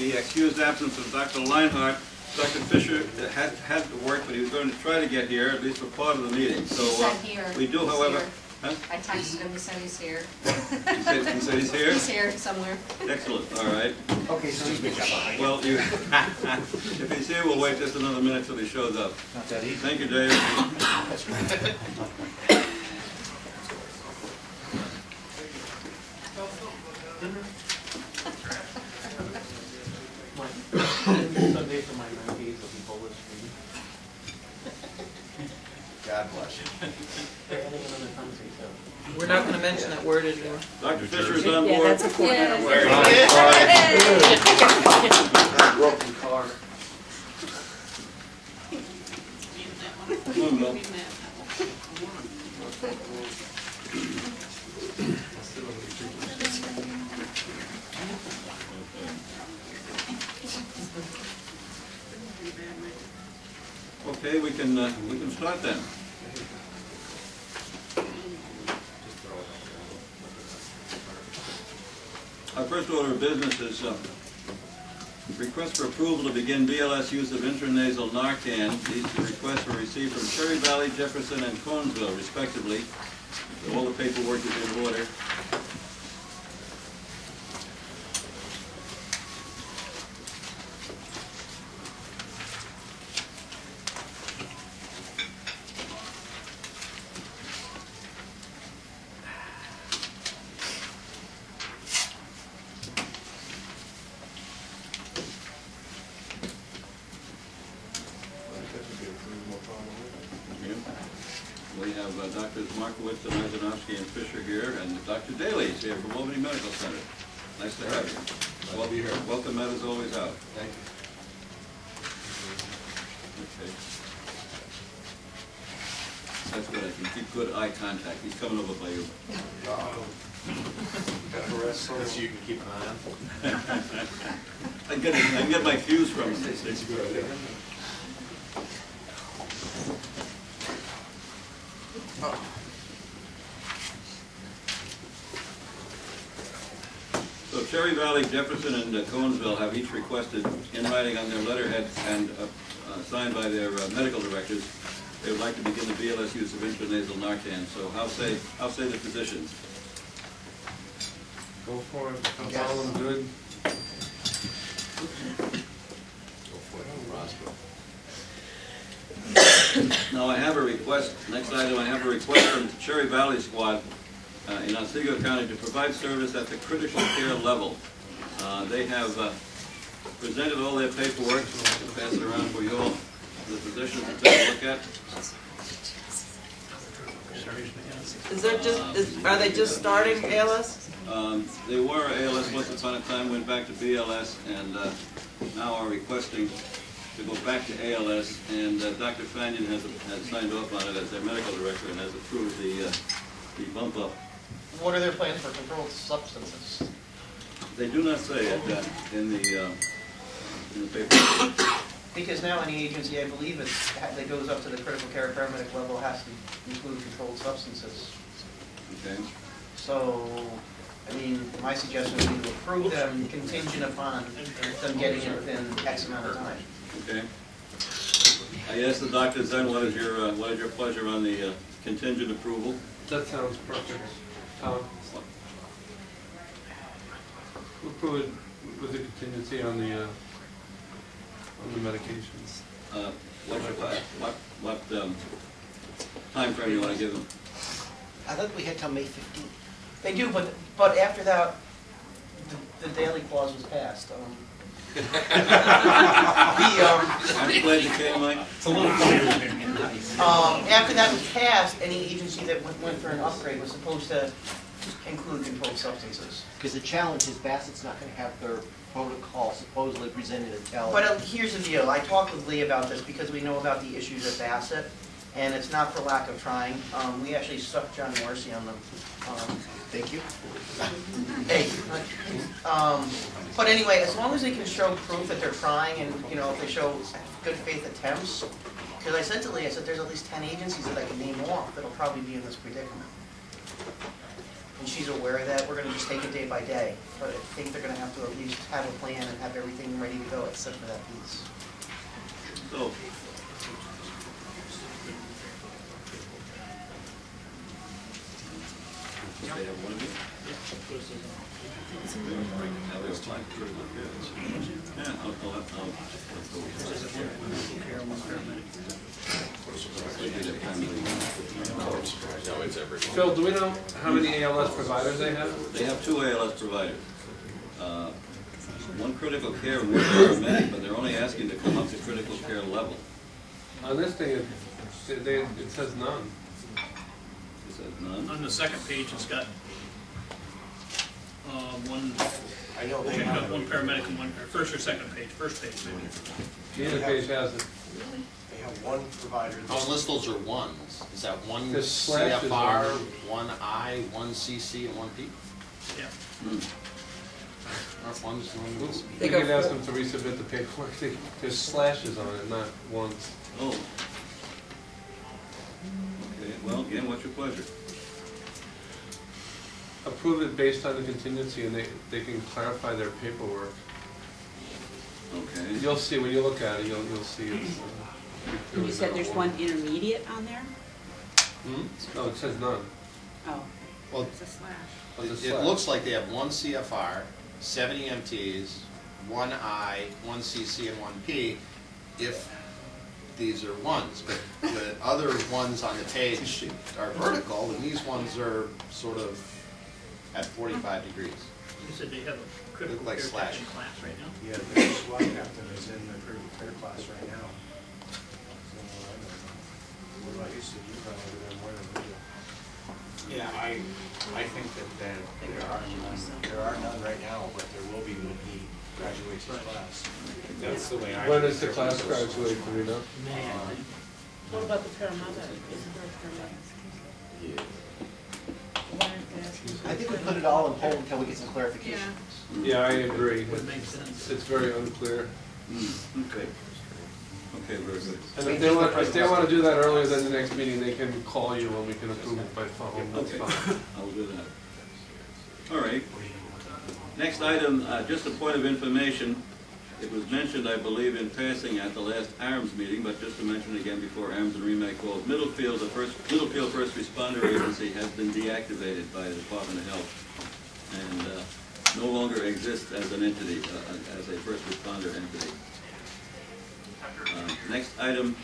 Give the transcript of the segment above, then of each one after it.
the excused absence of Dr. Leinhardt, Dr. Fisher had to work, but he was going to try to get here, at least for part of the meeting. So we do, however... Huh? I texted him, he said he's here. He said he's here? He's here somewhere. Excellent, all right. Okay, so he's been Well, if he's here, we'll wait just another minute till he shows up. Not that easy. Thank you, Dave. That's right. Sunday for my 90s will be Polish food. God bless you. They're adding another country, so. We're not going to mention that word anymore. Dr. Fisher's on board. Yeah, that's a format word. That broken car. Come on, Bill. Okay, we can start then. Our first order of business is request for approval to begin BLS use of intranasal Narcan. These requests were received from Cherry Valley, Jefferson, and Conesville, respectively. So all the paperwork is in order. We have Drs. Markowitz and Mazanovsky and Fisher here, and Dr. Daly is here from Albany Medical Center. Nice to have you. Glad to be here. Welcome, Matt, as always, out. Thank you. Okay. That's good. I can keep good eye contact. He's coming over by you. Got to rest so you can keep an eye on. I can get my cues from him. It's good. So Cherry Valley, Jefferson, and Conesville have each requested in writing on their letterhead and signed by their medical directors, they would like to begin the BLS use of intranasal Narcan. So how say the physicians? Go for it. I'm following good. Go for it, Roscoe. Now I have a request, next item, I have a request from the Cherry Valley Squad in Otsego County to provide service at the critical care level. They have presented all their paperwork, so I can pass it around for you all, the physicians to take a look at. Are they just starting ALS? They were ALS once upon a time, went back to BLS, and now are requesting to go back to ALS, and Dr. Fannion has signed off on it as their medical director and has approved the bump up. What are their plans for controlled substances? They do not say it in the paper. Because now any agency, I believe, that goes up to the critical care paramedic level has to include controlled substances. Okay. So, I mean, my suggestion would be to approve them contingent upon them getting it within X amount of time. Okay. I asked the doctors then, what is your pleasure on the contingent approval? That sounds perfect. We'll prove it with the contingency on the medications. What time frame do you want to give them? I thought we had till May 15th. They do, but after that, the daily clause was passed. I'm glad you came, Mike. It's a little funny. After that was passed, any agency that went for an upgrade was supposed to include controlled substances. Because the challenge is Bassett's not going to have their protocol supposedly presented until... But here's the deal. I talked with Lee about this because we know about the issues at Bassett, and it's not for lack of trying. We actually stuck John Morrissey on them. Thank you. Hey. But anyway, as long as they can show proof that they're trying, and if they show good faith attempts, because I said to Lee, I said there's at least 10 agencies that I can name off that'll probably be in this predicament. and she's aware of that. We're gonna just take it day by day. But I think they're gonna have to at least have a plan and have everything ready to go except for that piece. So, they have one of you? Now there's time. Yeah, Phil, do we know how many ALS providers they have? They have 2 ALS providers. One critical care and one paramedic, but they're only asking to come up to critical care level. On this thing, it says none. It says none. On the second page, it's got one, I know they it's got have, one paramedic and one, or first or second page, first page. Neither page has it. they have one provider. Oh, unless those are ones. Is that one There's slashes CFR, on one I, one CC, and one P? Yeah. Or one's one. We could ask them to resubmit the paperwork. There's slashes on it, not ones. Oh. Okay, well, again, what's your pleasure? Approve it based on the contingency, and they can clarify their paperwork. Okay. You'll see, when you look at it, you'll see it's... And you said there's one intermediate on there? No, it says none. Oh, Well, it's a slash. Oh, it's a it slash. looks like they have one CFR, 70 MTs, one I, one CC, and one P, if these are ones. But the other ones on the page are vertical, and these ones are sort of at 45 degrees. You said they have a critical Look like care slash. technician class right now? Yeah, the SWAT captain is in the critical care class right now. So, I don't know. What about you, Steve? You probably do that more than we do. Yeah, I think that there are none right now, but there will be when he graduates his class. That's the way I. When does the class graduate, do we know? What about the paramedic? Isn't there a paramedic? Yeah. I think we put it all on hold until we get some clarification. Yeah, I agree. Would make sense. It's very unclear. Okay. Okay, very good. And if they want to do that earlier than the next meeting, they can call you and we can approve it by phone. That's Okay, fine. I'll do that. All right. Next item, just a point of information. It was mentioned, I believe, in passing at the last ARMS meeting, but just to mention again before ARMS and REMAC closed, Middlefield First Responder Agency has been deactivated by the Department of Health and no longer exists as an entity, as a first responder entity. Next item,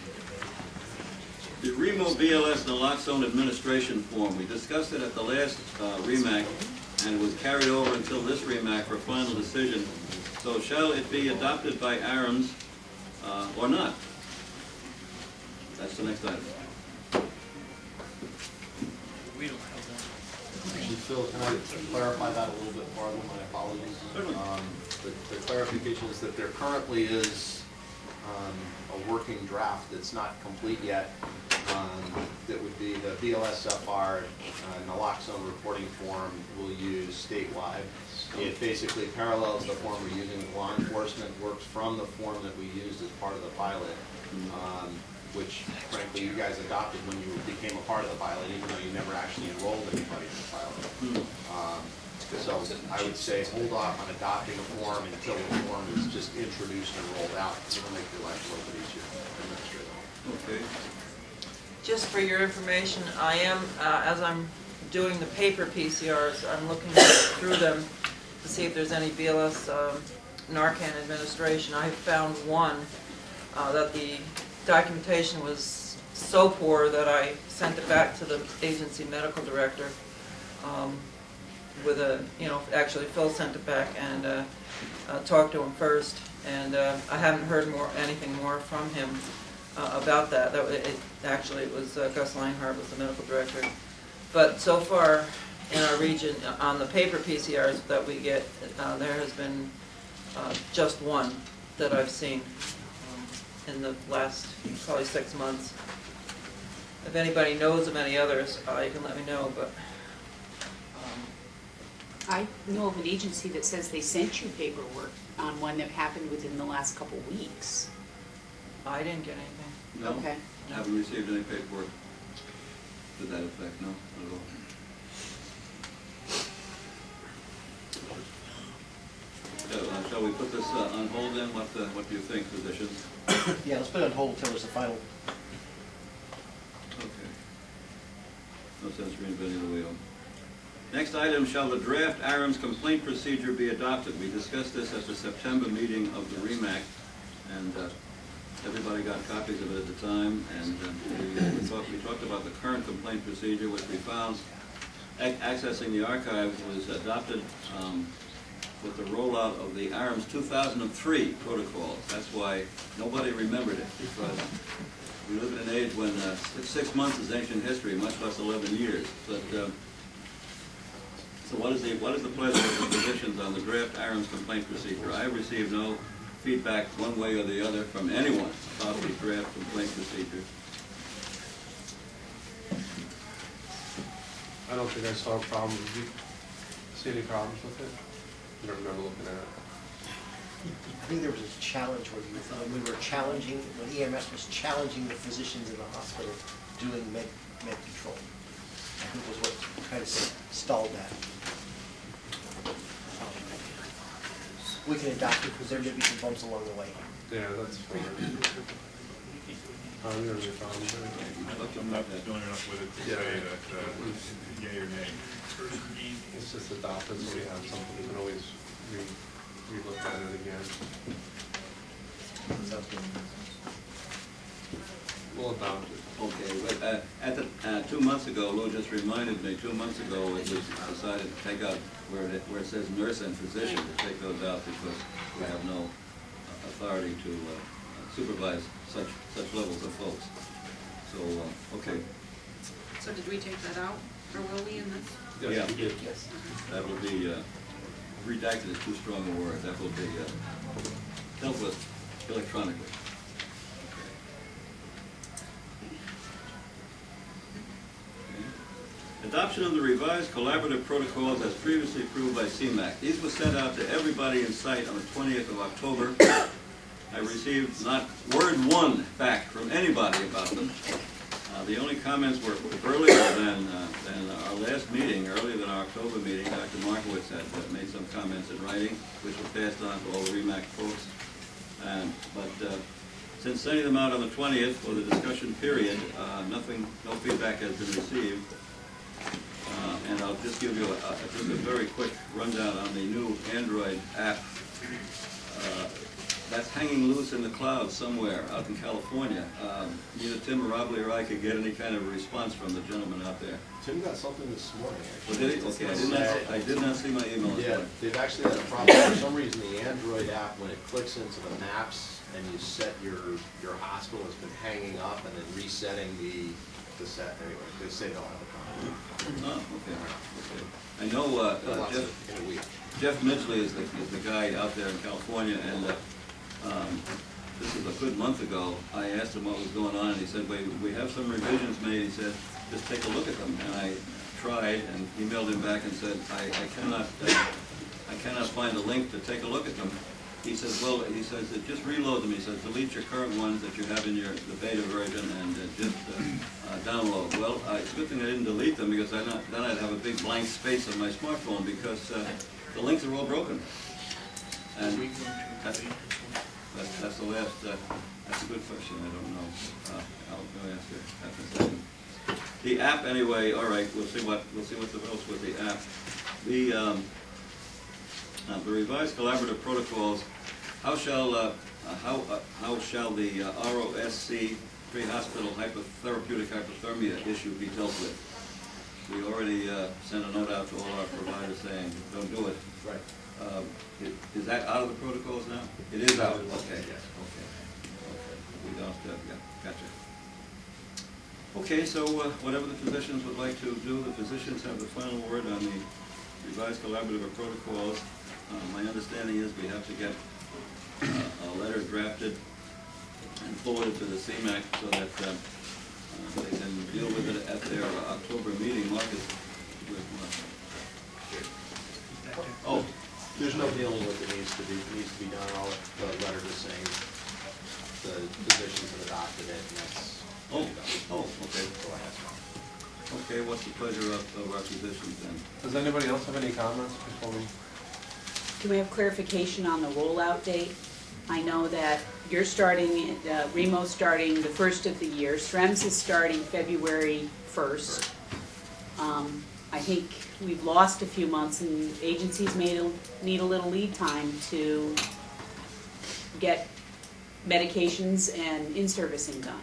the REMO BLS naloxone administration form. We discussed it at the last REMAC, and it was carried over until this REMAC for final decision. So shall it be adopted by ARMS or not? That's the next item. We don't have one. Actually, Phil, can I clarify that a little bit farther? My apologies. Certainly. The clarification is that there currently is a working draft that's not complete yet. That would be the BLSFR naloxone reporting form we'll use statewide. It basically parallels the form we're using with law enforcement, works from the form that we used as part of the pilot, which frankly you guys adopted when you became a part of the pilot, even though you never actually enrolled anybody in the pilot. So I would say hold off on adopting a form until the form is just introduced and rolled out. It'll make your life a little bit easier administratively. Okay. Just for your information, I am, as I'm doing the paper PCRs, I'm looking through them to see if there's any BLS Narcan administration. I found one that the documentation was so poor that I sent it back to the agency medical director with a, actually Phil sent it back and talked to him first, and I haven't heard anything more from him about that. It was Gus Langhart was the medical director. But so far in our region, on the paper PCRs that we get, there has been just one that I've seen in the last probably 6 months. If anybody knows of any others, you can let me know. But I know of an agency that says they sent you paperwork on one that happened within the last couple weeks. I didn't get anything. No? Okay. Haven't received any paperwork to that effect, no, not at all. shall we put this on hold then? What do you think, physicians? Yeah, let's put it on hold until there's a final. Okay. No sense reinventing the wheel. Next item, shall the draft ARMS complaint procedure be adopted? We discussed this at the September meeting of the REMAC, and everybody got copies of it at the time, and we talked about the current complaint procedure, which we found accessing the archives was adopted with the rollout of the ARMS 2003 protocols. That's why nobody remembered it, because we live in an age when 6 months is ancient history, much less 11 years. But so what is the pleasure of the physicians on the draft ARMS complaint procedure? I have received no feedback one way or the other from anyone about the draft complaint procedure. I don't think I saw a problem. Did you see any problems with it? I don't remember looking at it. I think there was a challenge when we were challenging, when EMS was challenging the physicians in the hospital doing med control. I think was what kind of stalled that. We can adopt it because there may be some bumps along the way. Yeah, that's fine. We don't have a problem with it. I'm not doing enough with it to say that yay or nay. It's just adopted, so we have something, we can always re-look at it again. We'll adopt it. Okay, but at the 2 months ago, Lou just reminded me, 2 months ago, it was decided to take out where it says nurse and physician, to take those out because we have no authority to supervise such levels of folks. So, okay. So did we take that out, or will we in this? Yeah. Yes, we did. Yes. That will be, redacted is too strong a word, that will be dealt with electronically. Adoption of the revised collaborative protocols as previously approved by CMAC. These were sent out to everybody in sight on the 20th of October. I received not word one back from anybody about them. The only comments were earlier than our last meeting, earlier than our October meeting. Dr. Markowitz had made some comments in writing, which were passed on to all the REMAC folks. But since sending them out on the 20th for the discussion period, no feedback has been received. And I'll just give you just a very quick rundown on the new Android app. That's hanging loose in the clouds somewhere out in California. Neither Tim or Robley or I could get any kind of response from the gentleman out there. Tim got something this morning, Well, actually. did he? Okay, I did not see my email this Yeah, morning. they've actually had a problem. For some reason, the Android app, when it clicks into the maps and you set your hospital, has been hanging up and then resetting the set. Anyway, they say they'll have a problem. Oh, okay. I know In a week. Jeff Midgley is the guy out there in California, and this was a good month ago. I asked him what was going on, and he said, we have some revisions made. He said, just take a look at them. And I tried and emailed him back and said, I cannot find a link to take a look at them. He says, just reload them. He says, delete your current ones that you have in the beta version and just download. Well, it's a good thing I didn't delete them, because then I'd have a big blank space on my smartphone, because the links are all broken. And that's the last, that's a good question, I don't know. I'll answer that in a second. The app, anyway, all right, we'll see what else with the app. The revised collaborative protocols, how shall the ROSC pre-hospital therapeutic hypothermia issue be dealt with? We already sent a note out to all our providers saying, don't do it. Right. Is that out of the protocols now? It is out, okay. Yes. Okay. We don't, gotcha. Okay, so whatever the physicians would like to do, the physicians have the final word on the revised collaborative protocols. My understanding is we have to get a letter drafted and forwarded to the CMAC so that they can deal with it at their October meeting. Marcus, oh, There's no dealing with it. Needs to be done. All the letter is saying the physicians have adopted it, and that's. Okay. Okay, what's the pleasure of our physicians then? Does anybody else have any comments before we Can we have clarification on the rollout date? I know that you're starting, Remo's starting the first of the year, SREMS is starting February 1st. I think we've lost a few months and agencies need a little lead time to get medications and in-servicing done.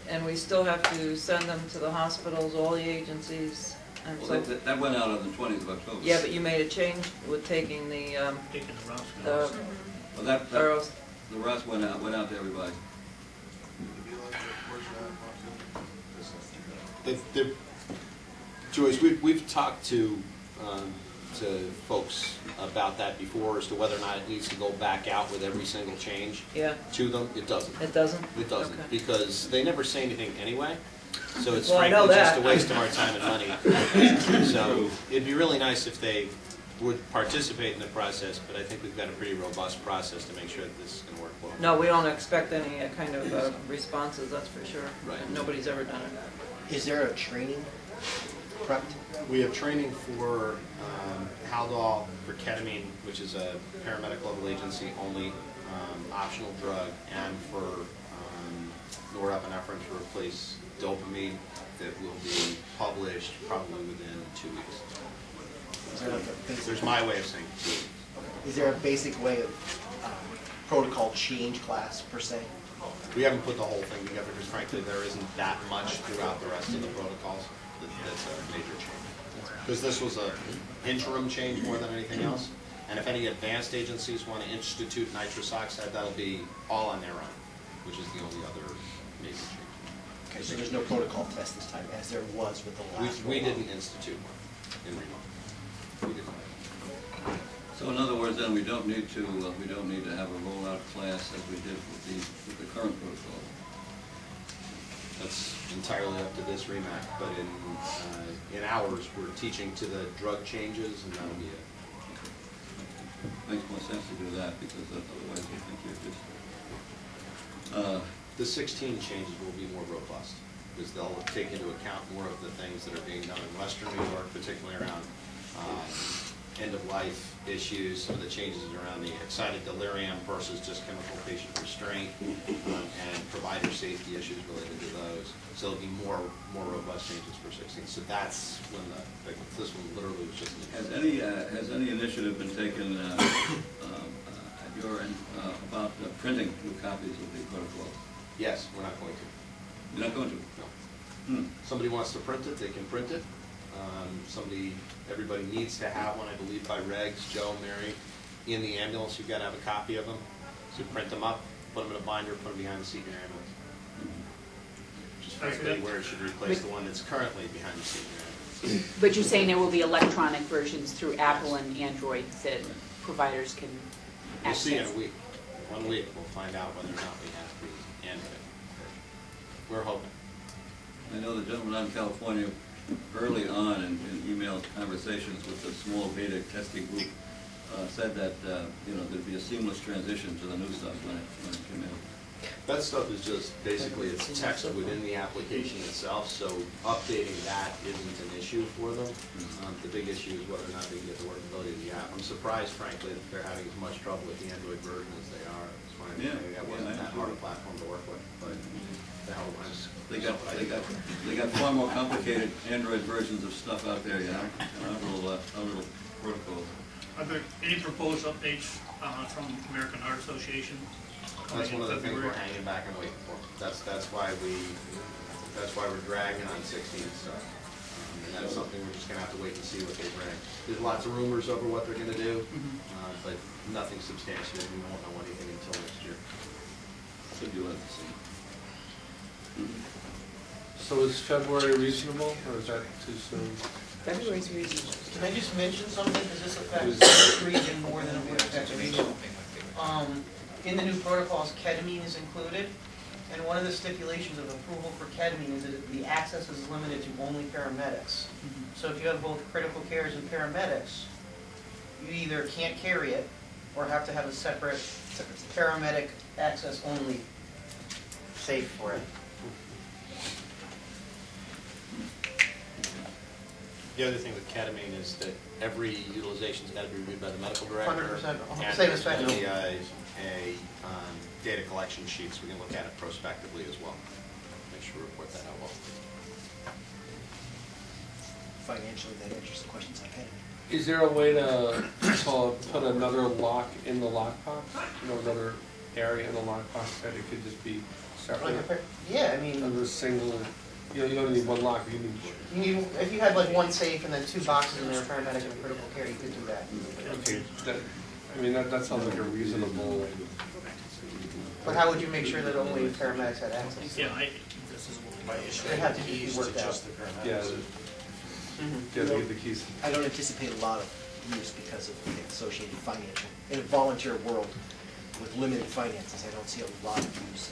And we still have to send them to the hospitals, all the agencies, and Well, so. that went out on the 20th of October. Yeah, but you made a change with taking the, Taking the Rouse. Well, that, boroughs. the Ross went out to everybody. Joyce, we've talked to folks about that before as to whether or not it needs to go back out with every single change Yeah, to them. It doesn't. it doesn't? It doesn't, Okay. because they never say anything anyway. So it's Well, I know frankly just that. a waste of our time and money. So it'd be really nice if they would participate in the process, but I think we've got a pretty robust process to make sure that this is going to work well. No, we don't expect any kind of responses, that's for sure. Right. And nobody's ever done it. Is there a training prep? We have training for Haldol, for ketamine, which is a paramedic level agency only optional drug, and for norepinephrine to replace dopamine, that will be published probably within 2 weeks. Is there like a basic, There's my way of saying 2 weeks. is there a basic way of protocol change class per se? We haven't put the whole thing together because frankly there isn't that much throughout the rest of the protocols that's a major change. Because this was an interim change more than anything else. And if any advanced agencies want to institute nitrous oxide, that'll be all on their own, which is the only other major change. Okay, so there's no protocol test this time, as there was with the last one. We didn't institute one in Reno. We did not. So in other words, then we don't need to have a rollout class as we did with the current protocol. That's entirely up to this REMAC, but in ours, we're teaching to the drug changes, and that'll be it. Makes more sense to do that because otherwise I think you're just. The 16 changes will be more robust because they'll take into account more of the things that are being done in Western New York, particularly around end-of-life issues, some of the changes around the excited delirium versus just chemical patient restraint, and provider safety issues related to those. So there'll be more robust changes for 16. So that's when this one literally was just an Has any initiative been taken at your end about printing new copies of the protocol? Yes, we're not going to. You're not going to? No. Somebody wants to print it, they can print it. Everybody needs to have one, I believe, by regs, Joe, Mary, in the ambulance. You've got to have a copy of them. So you print them up, put them in a binder, put them behind the seat in your ambulance. Which is frankly where it should replace the one that's currently behind the seat in your ambulance. But you're saying there will be electronic versions through Apple and Android that providers can We'll access? see in a week. 1 week, we'll find out whether or not we have the Android. We're hoping. I know the gentleman out in California, early on in email conversations with the small beta testing group, said that there'd be a seamless transition to the new stuff when it came in. That stuff is just basically it's text within the application itself, so updating that isn't an issue for them. The big issue is whether or not they can get the workability of the app. I'm surprised, frankly, that they're having as much trouble with the Android version as they are. It's fine. That wasn't that hard a platform to work with, but the hell was. They got far more complicated Android versions of stuff out there, our little protocol. Are there any proposed updates from American Heart Association? That's one of the things we're hanging back and waiting for. That's why we're dragging on 16 stuff. And that's something we're just gonna have to wait and see what they bring. There's lots of rumors over what they're gonna do, but nothing substantial. We won't know anything until next year. Should be left to see. So is February reasonable, or is that too soon? February's reasonable. Can I just mention something, because this affects this region more than it would affect the region? In the new protocols, ketamine is included, and one of the stipulations of approval for ketamine is that the access is limited to only paramedics. So if you have both critical cares and paramedics, you either can't carry it, or have to have a separate paramedic access only safe for it. The other thing with ketamine is that every utilization's got to be reviewed by the medical director. 100%, And same as there's gonna fentanyl. be data collection sheet, so we can look at it prospectively as well. Make sure we report that out well. Financially, that answers the questions I had. Is there a way to put another lock in the lockbox? You know, another area in the lockbox that it could just be Like separate? a pair- Yeah, I mean, Under a single, you don't need one lock, you need, if you had like one safe and then 2 boxes in there, paramedic and critical care, you could do that. okay, that sounds like a reasonable, But how would you make sure that only paramedics had access? Yeah, By issuing It'd have to be keys to worked out. just the paramedics. yeah, yeah, they get the keys. I don't anticipate a lot of use because of the associated financial. In a volunteer world with limited finances, I don't see a lot of use.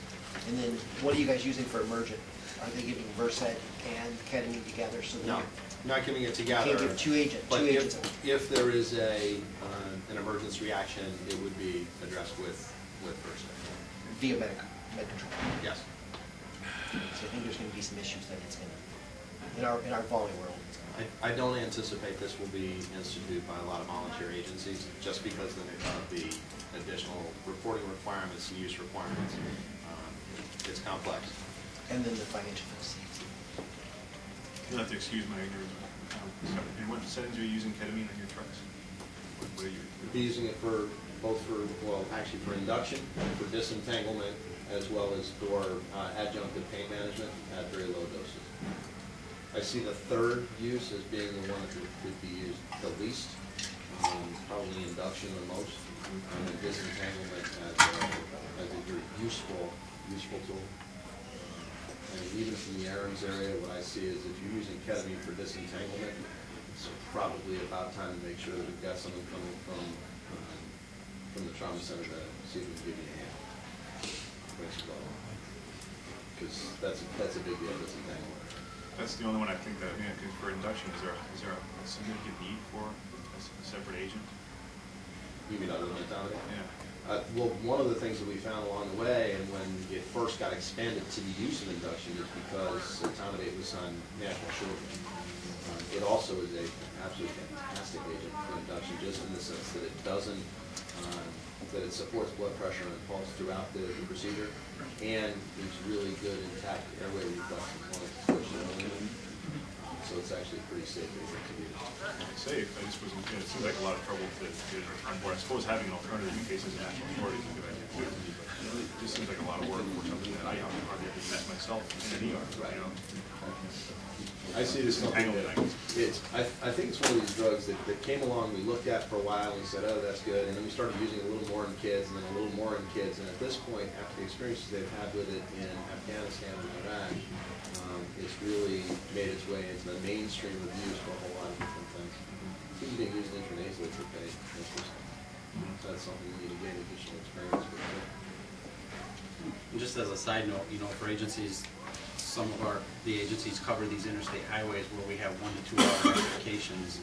And then, what are you guys using for emergent? Are they giving Versed and ketamine together so that No, you not giving it can't together. give two But agents? if there is an emergency reaction, it would be addressed with Versed. Via med control. Yes. So I think there's gonna be some issues that it's gonna, in our volley world. It's gonna- I don't anticipate this will be instituted by a lot of volunteer agencies, just because of the additional reporting requirements and use requirements. It's complex. And then the financial piece. You'll have to excuse my ignorance. In what settings are you using ketamine on your trucks? What are you? We'd be using it for actually for induction, for disentanglement, as well as for adjunctive pain management at very low doses. I see the third use as being the one that would be used the least, probably induction the most, and disentanglement as a very useful tool. And even from the ARMS area, what I see is if you're using ketamine for disentanglement, it's probably about time to make sure that we've got someone coming from the trauma center to see if we can give you a hand. Because that's a big deal, disentanglement. That's the only one I think that, for induction, is there a significant need for a separate agent? You mean other than methamphetamine? Yeah. Well, one of the things that we found along the way, and when it first got expanded to the use of induction, is because etonidate was on national shortage. It also is a absolutely fantastic agent for induction, just in the sense that it doesn't, that it supports blood pressure and pulse throughout the procedure, and it's really good intact airway reflex component. So it's actually pretty safe agent to use. Safe, I just wasn't, it seems like a lot of trouble to get it on board. I suppose having an alternative in case of national shortage is a good idea too, but it just seems like a lot of work for something that I hardly ever met myself in an ER, you know? I see this something that I think it's one of these drugs that came along, we looked at for a while and we said, oh, that's good, and then we started using it a little more in kids and then a little more in kids, and at this point, after the experiences they've had with it in Afghanistan and Iraq, it's really made its way into the mainstream of use for a whole lot of different things. It's even being used intranasally for pain. So that's something we need to gain additional experience with. And just as a side note, for agencies, some of the agencies cover these interstate highways where we have 1 to 2 hour applications.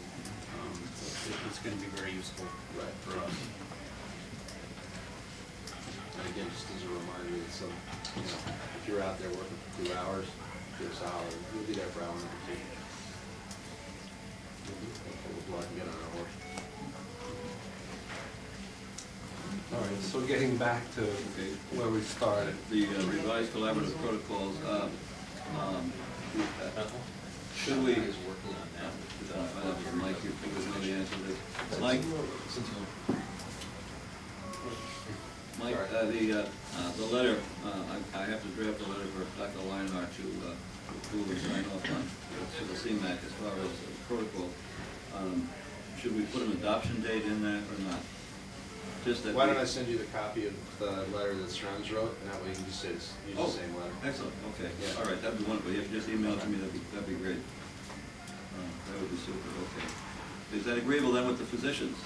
It's going to be very useful for us. And again, just as a reminder, that if you're out there working for 2 hours, give us a holler. We'll be there for hour number 2. We'll block and get on our horse. All right, so getting back to where we started. The revised collaborative protocols, should we? Is working on that. Mike, you know the answer to this. Mike, the letter, I have to draft a letter for Dr. Leinhardt to approve and sign off on to the CMAC as far as the protocol. Should we put an adoption date in that or not? Just that. Why don't I send you the copy of the letter that Strams wrote, and that way you can just use the same letter. Excellent, okay. Yeah. All right, that'd be wonderful. If you just email it to me, that'd be great. That would be super, okay. Is that agreeable then with the physicians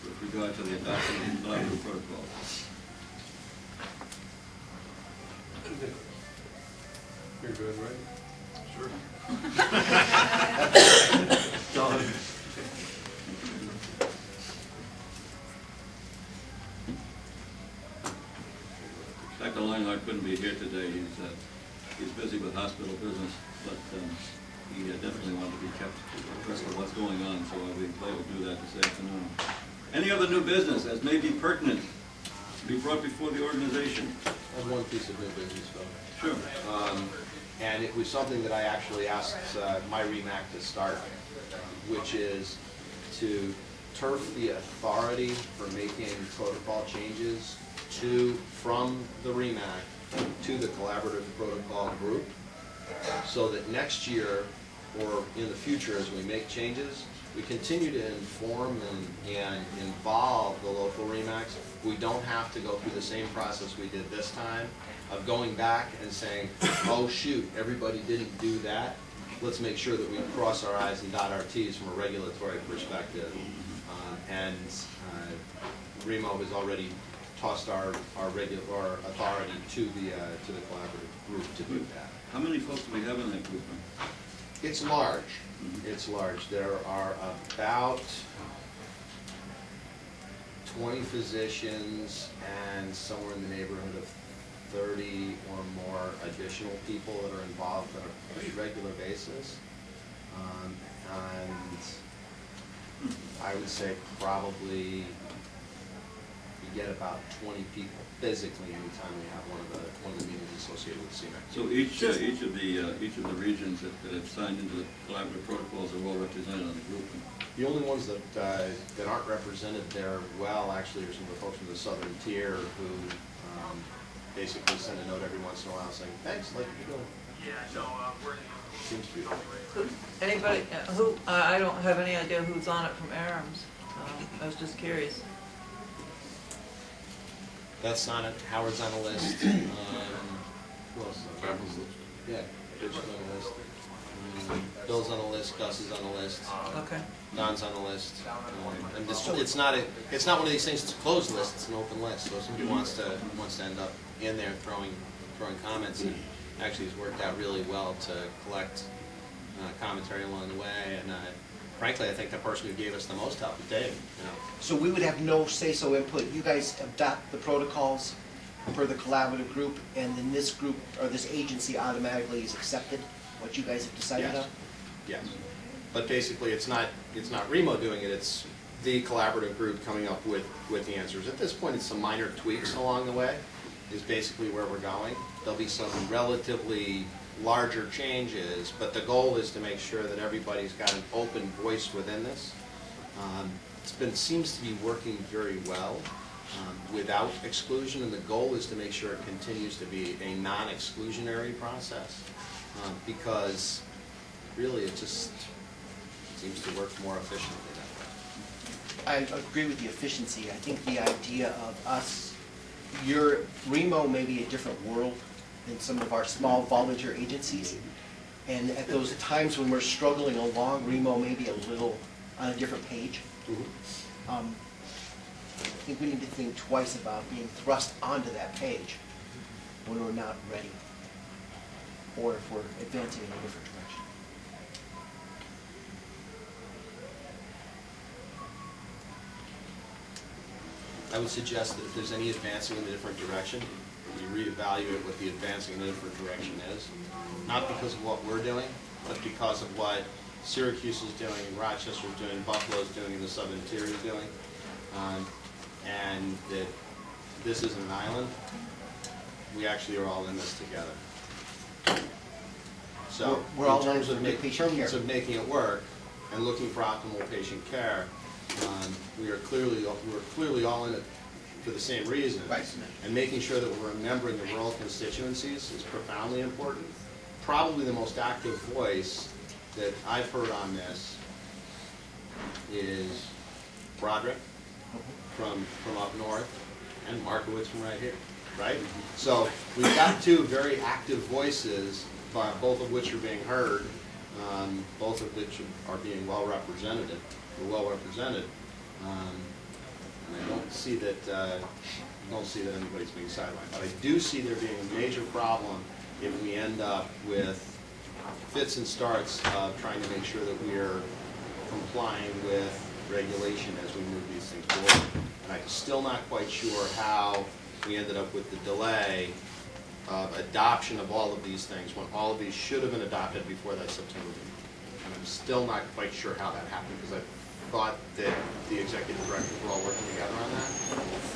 with regard to the adoption of the collaborative protocol? You're good, right? Sure. Done. Dr. Leinhardt couldn't be here today. He's busy with hospital business, but he definitely wanted to be kept abreast of what's going on, so I'll be glad to do that this afternoon. Any other new business as may be pertinent to be brought before the organization? I have one piece of new business, though. Sure. And it was something that I actually asked my REMAC to start, which is to turf the authority for making protocol changes from the REMAC to the collaborative protocol group, so that next year or in the future as we make changes, we continue to inform and involve the local REMACs. We don't have to go through the same process we did this time of going back and saying, oh shoot, everybody didn't do that. Let's make sure that we cross our I's and dot our T's from a regulatory perspective. REMO has already tossed our authority to the collaborative group to do that. How many folks do we have in that group? It's large. It's large. There are about 20 physicians and somewhere in the neighborhood of 30 or more additional people that are involved on a pretty regular basis. And I would say probably you get about 20 people physically anytime we have one of the meetings associated with CMAC. So each of the regions that have signed into the collaborative protocols are well represented on the group. The only ones that aren't represented there well actually are some of the folks from the southern tier who basically send a note every once in a while saying, thanks, like you're doing. Seems to be. Anybody, I don't have any idea who's on it from ARAMS. I was just curious. That's on it. Howard's on the list. Who else? Yeah, Rich is on the list. Bill's on the list. Gus is on the list. Okay. Don's on the list. And it's not one of these things. It's a closed list. It's an open list. So if somebody wants to end up in there throwing comments, and actually it's worked out really well to collect commentary along the way. And frankly, I think the person who gave us the most help is Dave. You know. So we would have no say-so input. You guys adopt the protocols for the collaborative group, and then this group or this agency automatically is accepted what you guys have decided on? Yes. But basically, it's not REMO doing it. It's the collaborative group coming up with the answers. At this point, it's some minor tweaks along the way. Is basically where we're going. There'll be some relatively larger changes, but the goal is to make sure that everybody's got an open voice within this. Seems to be working very well without exclusion, and the goal is to make sure it continues to be a non-exclusionary process because really it just seems to work more efficiently that way. I agree with the efficiency. I think the idea of us, your REMO may be a different world than some of our small volunteer agencies. And at those times when we're struggling along, REMO may be a little on a different page. I think we need to think twice about being thrust onto that page when we're not ready, or if we're advancing in a different direction. I would suggest that if there's any advancing in a different direction, you reevaluate what the advancing in a different direction is. Not because of what we're doing, but because of what Syracuse is doing, and Rochester's doing, Buffalo's doing, and the Southern Tier is doing. And that this isn't an island. We actually are all in this together. So We're all in terms of making it work and looking for optimal patient care, we're clearly all in it for the same reason. Right. And making sure that we're remembering the rural constituencies is profoundly important. Probably the most active voice that I've heard on this is Broderick from up north, and Markowitz from right here, right? So we've got two very active voices, both of which are being heard, both of which are being well represented. And I don't see that anybody's being sidelined. But I do see there being a major problem if we end up with fits and starts of trying to make sure that we're complying with regulation as we move these things forward. And I'm still not quite sure how we ended up with the delay of adoption of all of these things when all of these should have been adopted before that September meeting. still not quite sure how that happened, because I thought that the executive directors were all working together on that.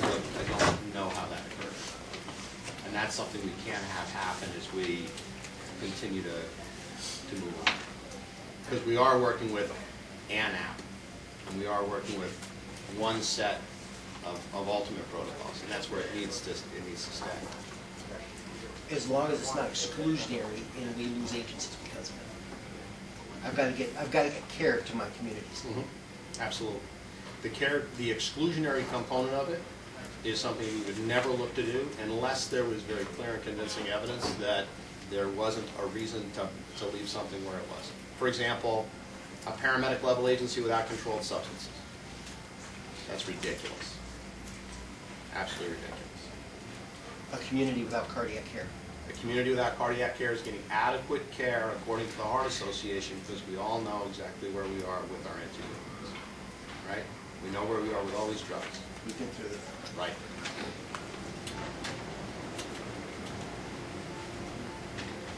But I don't know how that occurred. And that's something we can't have happen as we continue to move on. Because we are working with an app, and we are working with one set of ultimate protocols, and that's where it needs to stay. As long as it's not exclusionary and we lose agencies because of it. I've got to get care to my communities. Absolutely. The exclusionary component of it is something we would never look to do unless there was very clear and convincing evidence that there wasn't a reason to leave something where it was. For example, a paramedic level agency without controlled substances. That's ridiculous. Absolutely ridiculous. A community without cardiac care. A community without cardiac care is getting adequate care according to the Heart Association, because we all know exactly where we are with our antiarrhythmics. Right? We know where we are with all these drugs. We've been through this. Right.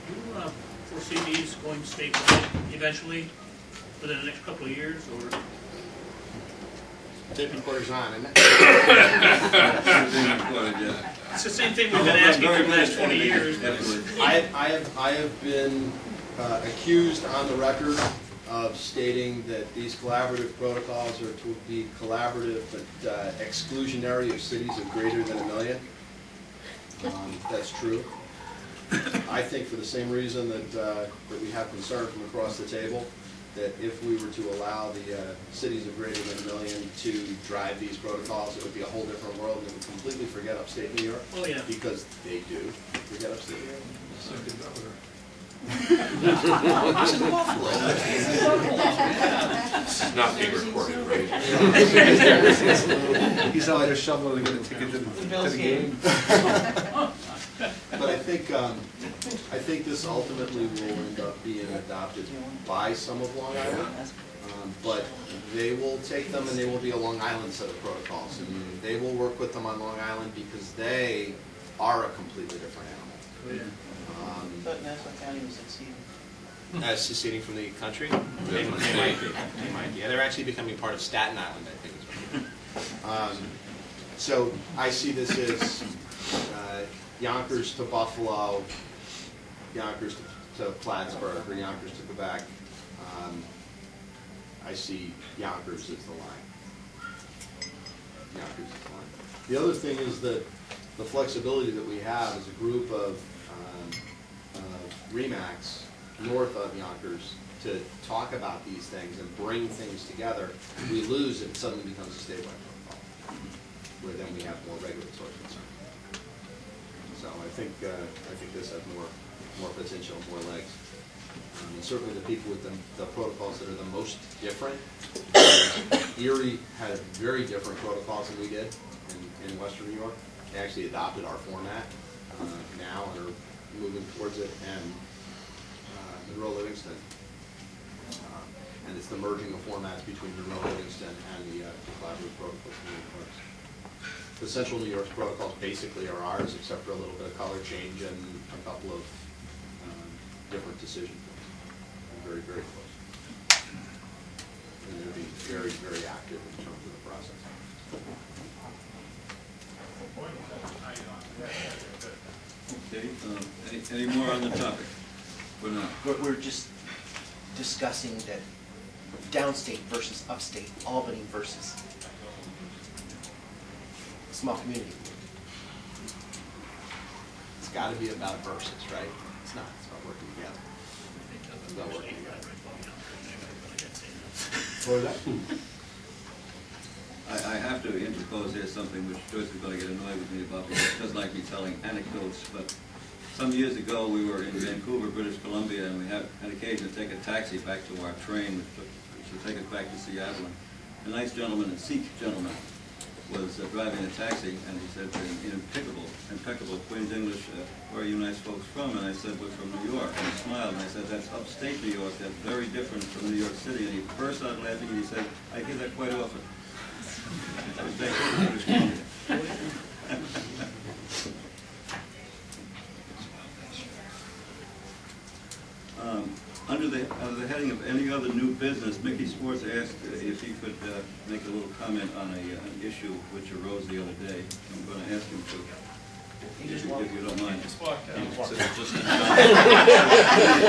Do you foresee these going statewide eventually, within the next couple of years, or? Tape recorder's on, isn't it? It's the same thing we've been asking for the last 20 years. I have been accused on the record of stating that these collaborative protocols are to be collaborative but exclusionary of cities of greater than 1 million. That's true. I think for the same reason that we have concern from across the table, that if we were to allow the cities of greater than 1 million to drive these protocols, it would be a whole different world, and it would completely forget upstate New York. Oh, yeah. Because they do forget upstate New York. This is Buffalo. This is not being recorded, right? He's out there shoveling to get a ticket to the game. But I think this ultimately will end up being adopted by some of Long Island. But they will take them and they will be a Long Island set of protocols. And they will work with them on Long Island because they are a completely different animal. I thought Nassau County was succeeding. Seceding from the country? They might be. They might be. Yeah, they're actually becoming part of Staten Island, I think is right. So I see this as Yonkers to Buffalo, Yonkers to Plattsburgh, or Yonkers to Quebec. I see Yonkers as the line. Yonkers is the line. The other thing is that the flexibility that we have as a group of REMACs north of Yonkers to talk about these things and bring things together, we lose if it suddenly becomes a statewide protocol, where then we have more regulatory concern. So I think this has more potential, more legs. And certainly the people with the protocols that are the most different. Erie had very different protocols than we did in Western New York. They actually adopted our format now and are moving towards it, and Monroe Livingston. And it's the merging of formats between Monroe Livingston and the collaborative protocols in New York. The Central New York's protocols basically are ours, except for a little bit of color change and a couple of different decisions. Very, very close. And they'll be very, very active in terms of the process. Okay, any more on the topic? We're just discussing that downstate versus upstate, Albany versus small community. It's got to be about versus, right? It's not. It's about working together. It's about working together. What was that? I have to interpose here something which Joyce is going to get annoyed with me about, because she doesn't like me telling anecdotes, but some years ago we were in Vancouver, British Columbia, and we had an occasion to take a taxi back to our train, which would take us back to Seattle. And a nice gentleman, a Sikh gentleman, was driving a taxi, and he said in impeccable Queen's English, where are you nice folks from? And I said, we're from New York. And he smiled, and I said, that's upstate New York, that's very different from New York City. And he burst out laughing, and he said, I hear that quite often. That was Vancouver, British Columbia. Under the the heading of any other new business, Mickey Swartz asked if he could make a little comment on an issue which arose the other day. I'm going to ask him to, if you don't mind.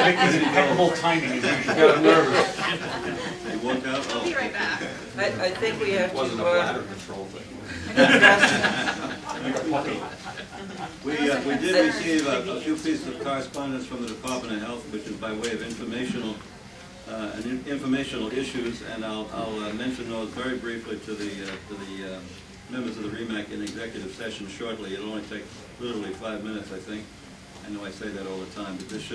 Mickey's impeccable timing is usually. Got nervous. He walked out? I'll be right back. I think we have to. Wasn't a bladder control thing. We did receive a few pieces of correspondence from the Department of Health, which is by way of informational issues, and I'll mention those very briefly to the members of the REMAC in executive session shortly. It'll only take literally 5 minutes, I think. I know I say that all the time, but this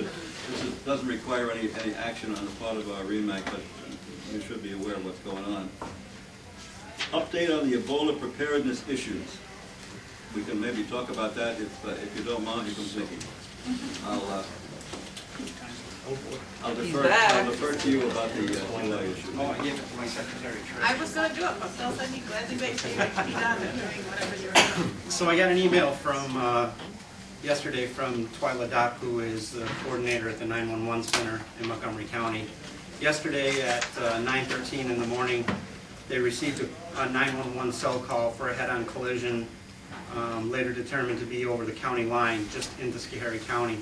doesn't require any action on the part of our REMAC, but you should be aware of what's going on. Update on the Ebola preparedness issues. We can maybe talk about that if you don't mind. Here comes Mickey. I'll defer to you about the Ebola issue. Oh, I gave it to my secretary. I was gonna do it, but Phil said he'd gladly make sure it can be done and doing whatever you're doing. So I got an email from, yesterday from Twyla Dock, who is the coordinator at the 911 center in Montgomery County. Yesterday at 9:13 in the morning, they received a 911 cell call for a head-on collision, later determined to be over the county line, just into Schoharie County.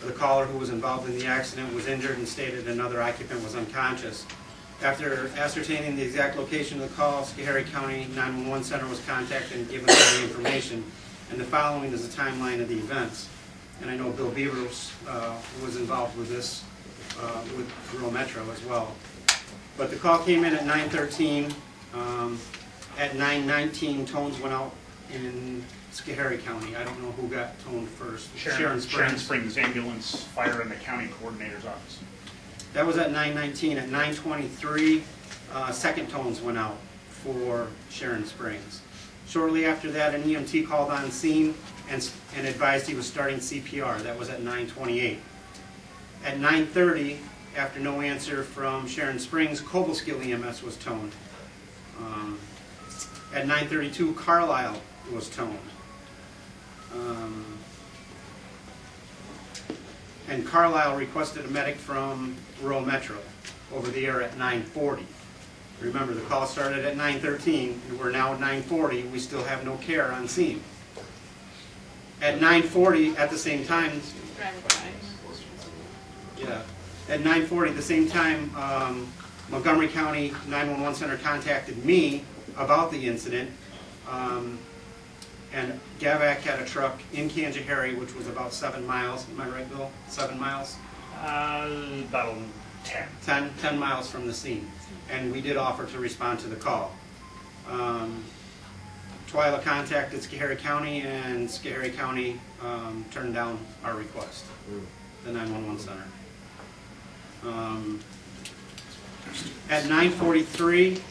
The caller who was involved in the accident was injured and stated another occupant was unconscious. After ascertaining the exact location of the call, Schoharie County 911 Center was contacted and given the information. And the following is a timeline of the events. And I know Bill Beavers was involved with this, with Rural Metro as well. But the call came in at 9:13. At 9:19, tones went out in Schoharie County. I don't know who got toned first. Sharon Springs Ambulance, Fire, and the County Coordinator's Office. That was at 9:19. At 9:23, second tones went out for Sharon Springs. Shortly after that, an EMT called on scene and advised he was starting CPR. That was at 9:28. At 9:30, after no answer from Sharon Springs, Cobleskill EMS was toned. At 9:32, Carlisle was toned. And Carlisle requested a medic from Rural Metro over the air at 9:40. Remember, the call started at 9:13, and we're now at 9:40. We still have no care on scene. At 9:40, at the same time, at 9:40, the same time, Montgomery County 911 Center contacted me about the incident, and GAVAC had a truck in Schoharie, which was about 7 miles. Am I right, Bill? 7 miles? About 10. 10 miles from the scene. And we did offer to respond to the call. Twyla contacted Schoharie County, and Schoharie County turned down our request, the 911 center. At 9:43,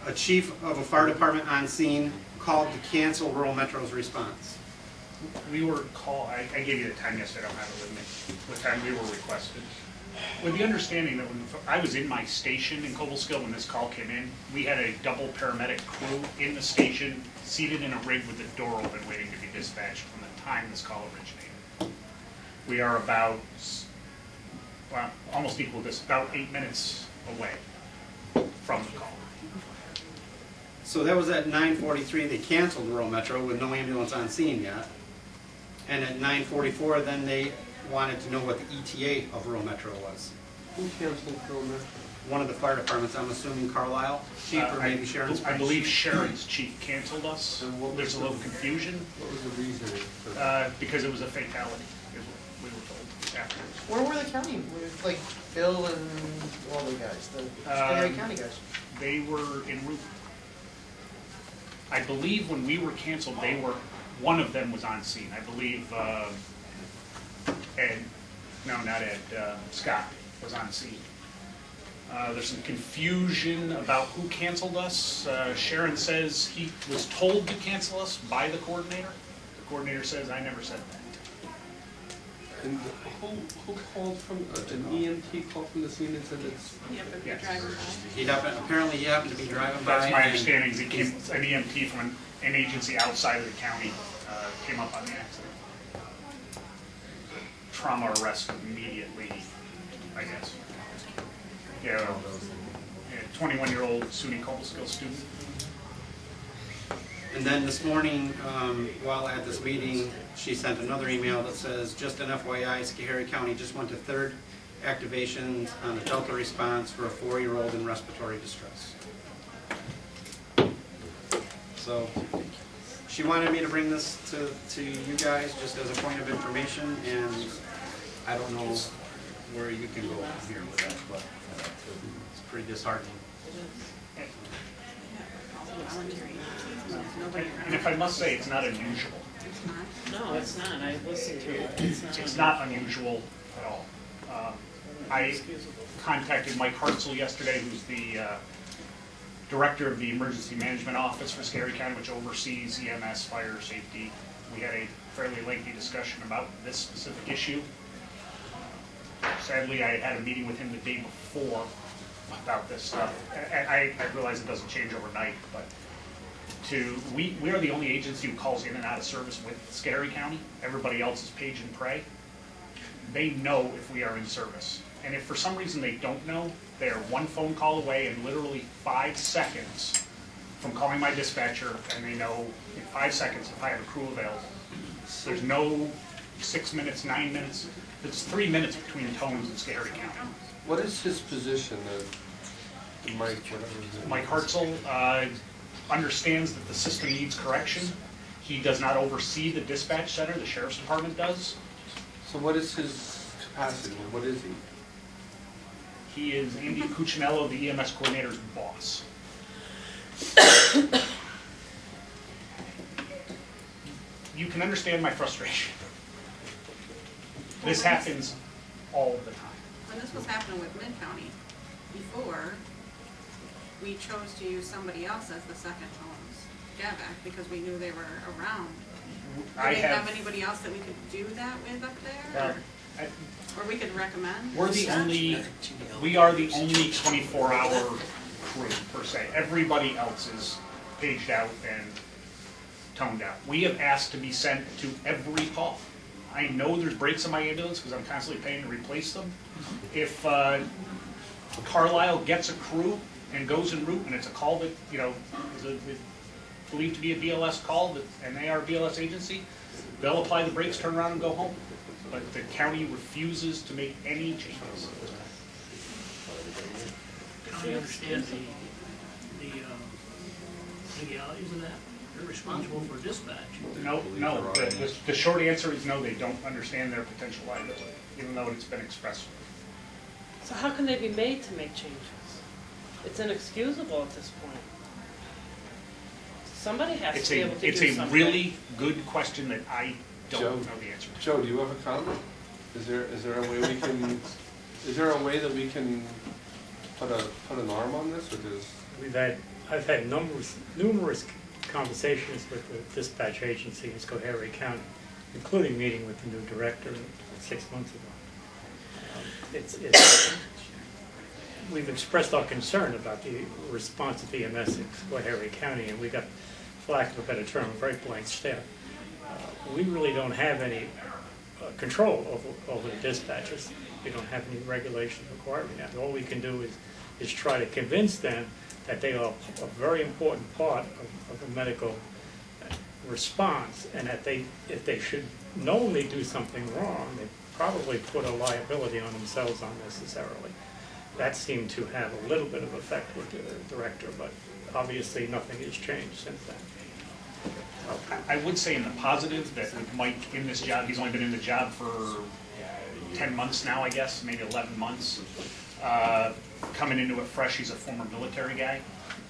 a chief of a fire department on scene called to cancel Rural Metro's response. We were called, I gave you the time yesterday, I don't have it with me, what time we were requested. With the understanding that when I was in my station in Cobleskill when this call came in, we had a double paramedic crew in the station, seated in a rig with the door open, waiting to be dispatched from the time this call originated. We are about, well, almost equal to this, about 8 minutes away from the call. So that was at 9:43, they canceled Rural Metro with no ambulance on scene yet. And at 9:44, then they wanted to know what the ETA of Rural Metro was. Who canceled Rural Metro? One of the fire departments, I'm assuming Carlisle chief, or maybe Sharon Springs. I believe Sharon's chief canceled us. There's a little confusion. What was the reasoning for that? Because it was a fatality, is what we were told afterwards. Where were the county, like Bill and all the guys, the Schoharie County guys? They were en route. I believe when we were canceled, one of them was on scene. I believe Scott was on scene. There's some confusion about who canceled us. Sharon says he was told to cancel us by the coordinator. The coordinator says, I never said that. And who called from, an EMT called from the scene and said it's... Yes. Apparently he happened to be driving by. That's my understanding, is an EMT from an agency outside of the county came up on the accident. trauma arrest immediately, I guess. Yeah, 21-year-old SUNY Cobleskill student. And then this morning, while at this meeting, she sent another email that says, just an FYI, Schoharie County just went to third activation on the Delta response for a 4-year-old in respiratory distress. So she wanted me to bring this to you guys just as a point of information, and I don't know where you can go from here with that, but it's pretty disheartening. And if I must say, it's not unusual. No, it's not. I listened to it. It's not unusual at all. I contacted Mike Hartzell yesterday, who's the director of the Emergency Management Office for Schoharie County, which oversees EMS, fire safety. We had a fairly lengthy discussion about this specific issue. Sadly, I had a meeting with him the day before about this stuff. I realize it doesn't change overnight, but we are the only agency who calls in and out of service with Schoharie County. Everybody else is page and pray. They know if we are in service. And if for some reason they don't know, they are one phone call away and literally 5 seconds from calling my dispatcher, and they know in 5 seconds if I have a crew available. There's no 6 minutes, 9 minutes. It's 3 minutes between tones in Schoharie County. What is his position, Mike, whatever his name is? Mike Hartzell understands that the system needs correction. He does not oversee the dispatch center, the sheriff's department does. So what is his capacity? What is he? He is Andy Cuccinello, the EMS coordinator's boss. You can understand my frustration. This happens all the time. When this was happening with Mid-County, before, we chose to use somebody else as the second tones, GAVAC, because we knew they were around. Do they have anybody else that we could do that with up there? Or we could recommend? We are the only 24-hour crew, per se. Everybody else is paged out and toned out. We have asked to be sent to every call. I know there's breaks in my ambulance because I'm constantly paying to replace them. If Carlisle gets a crew and goes en route and it's a call that, you know, is believed to be a BLS call, and they are a BLS agency, they'll apply the brakes, turn around and go home. But the county refuses to make any changes. County understands the legalities of that? They're responsible for dispatch. No. The short answer is no, they don't understand their potential liability, even though it's been expressed. So how can they be made to make changes? It's inexcusable at this point. Somebody has to be able to do something. It's a really good question that I don't know the answer to. Joe, do you have a comment? Is there a way we can? Is there a way that we can put an arm on this, or does? I've had numerous conversations with the dispatch agency in Schoharie County, including meeting with the new director 6 months ago. We've expressed our concern about the response of EMS in Schoharie County, and we got, for lack of a better term, a very blank stare. We really don't have any control over the dispatchers. We don't have any regulations requiring that. All we can do is try to convince them that they are a very important part of the medical response, and that if they should knowingly do something wrong, they probably put a liability on themselves unnecessarily. That seemed to have a little bit of effect with the director, but obviously nothing has changed since then. I would say in the positive that with Mike in this job, he's only been in the job for 10 months now, I guess, maybe 11 months. Coming into it fresh, he's a former military guy.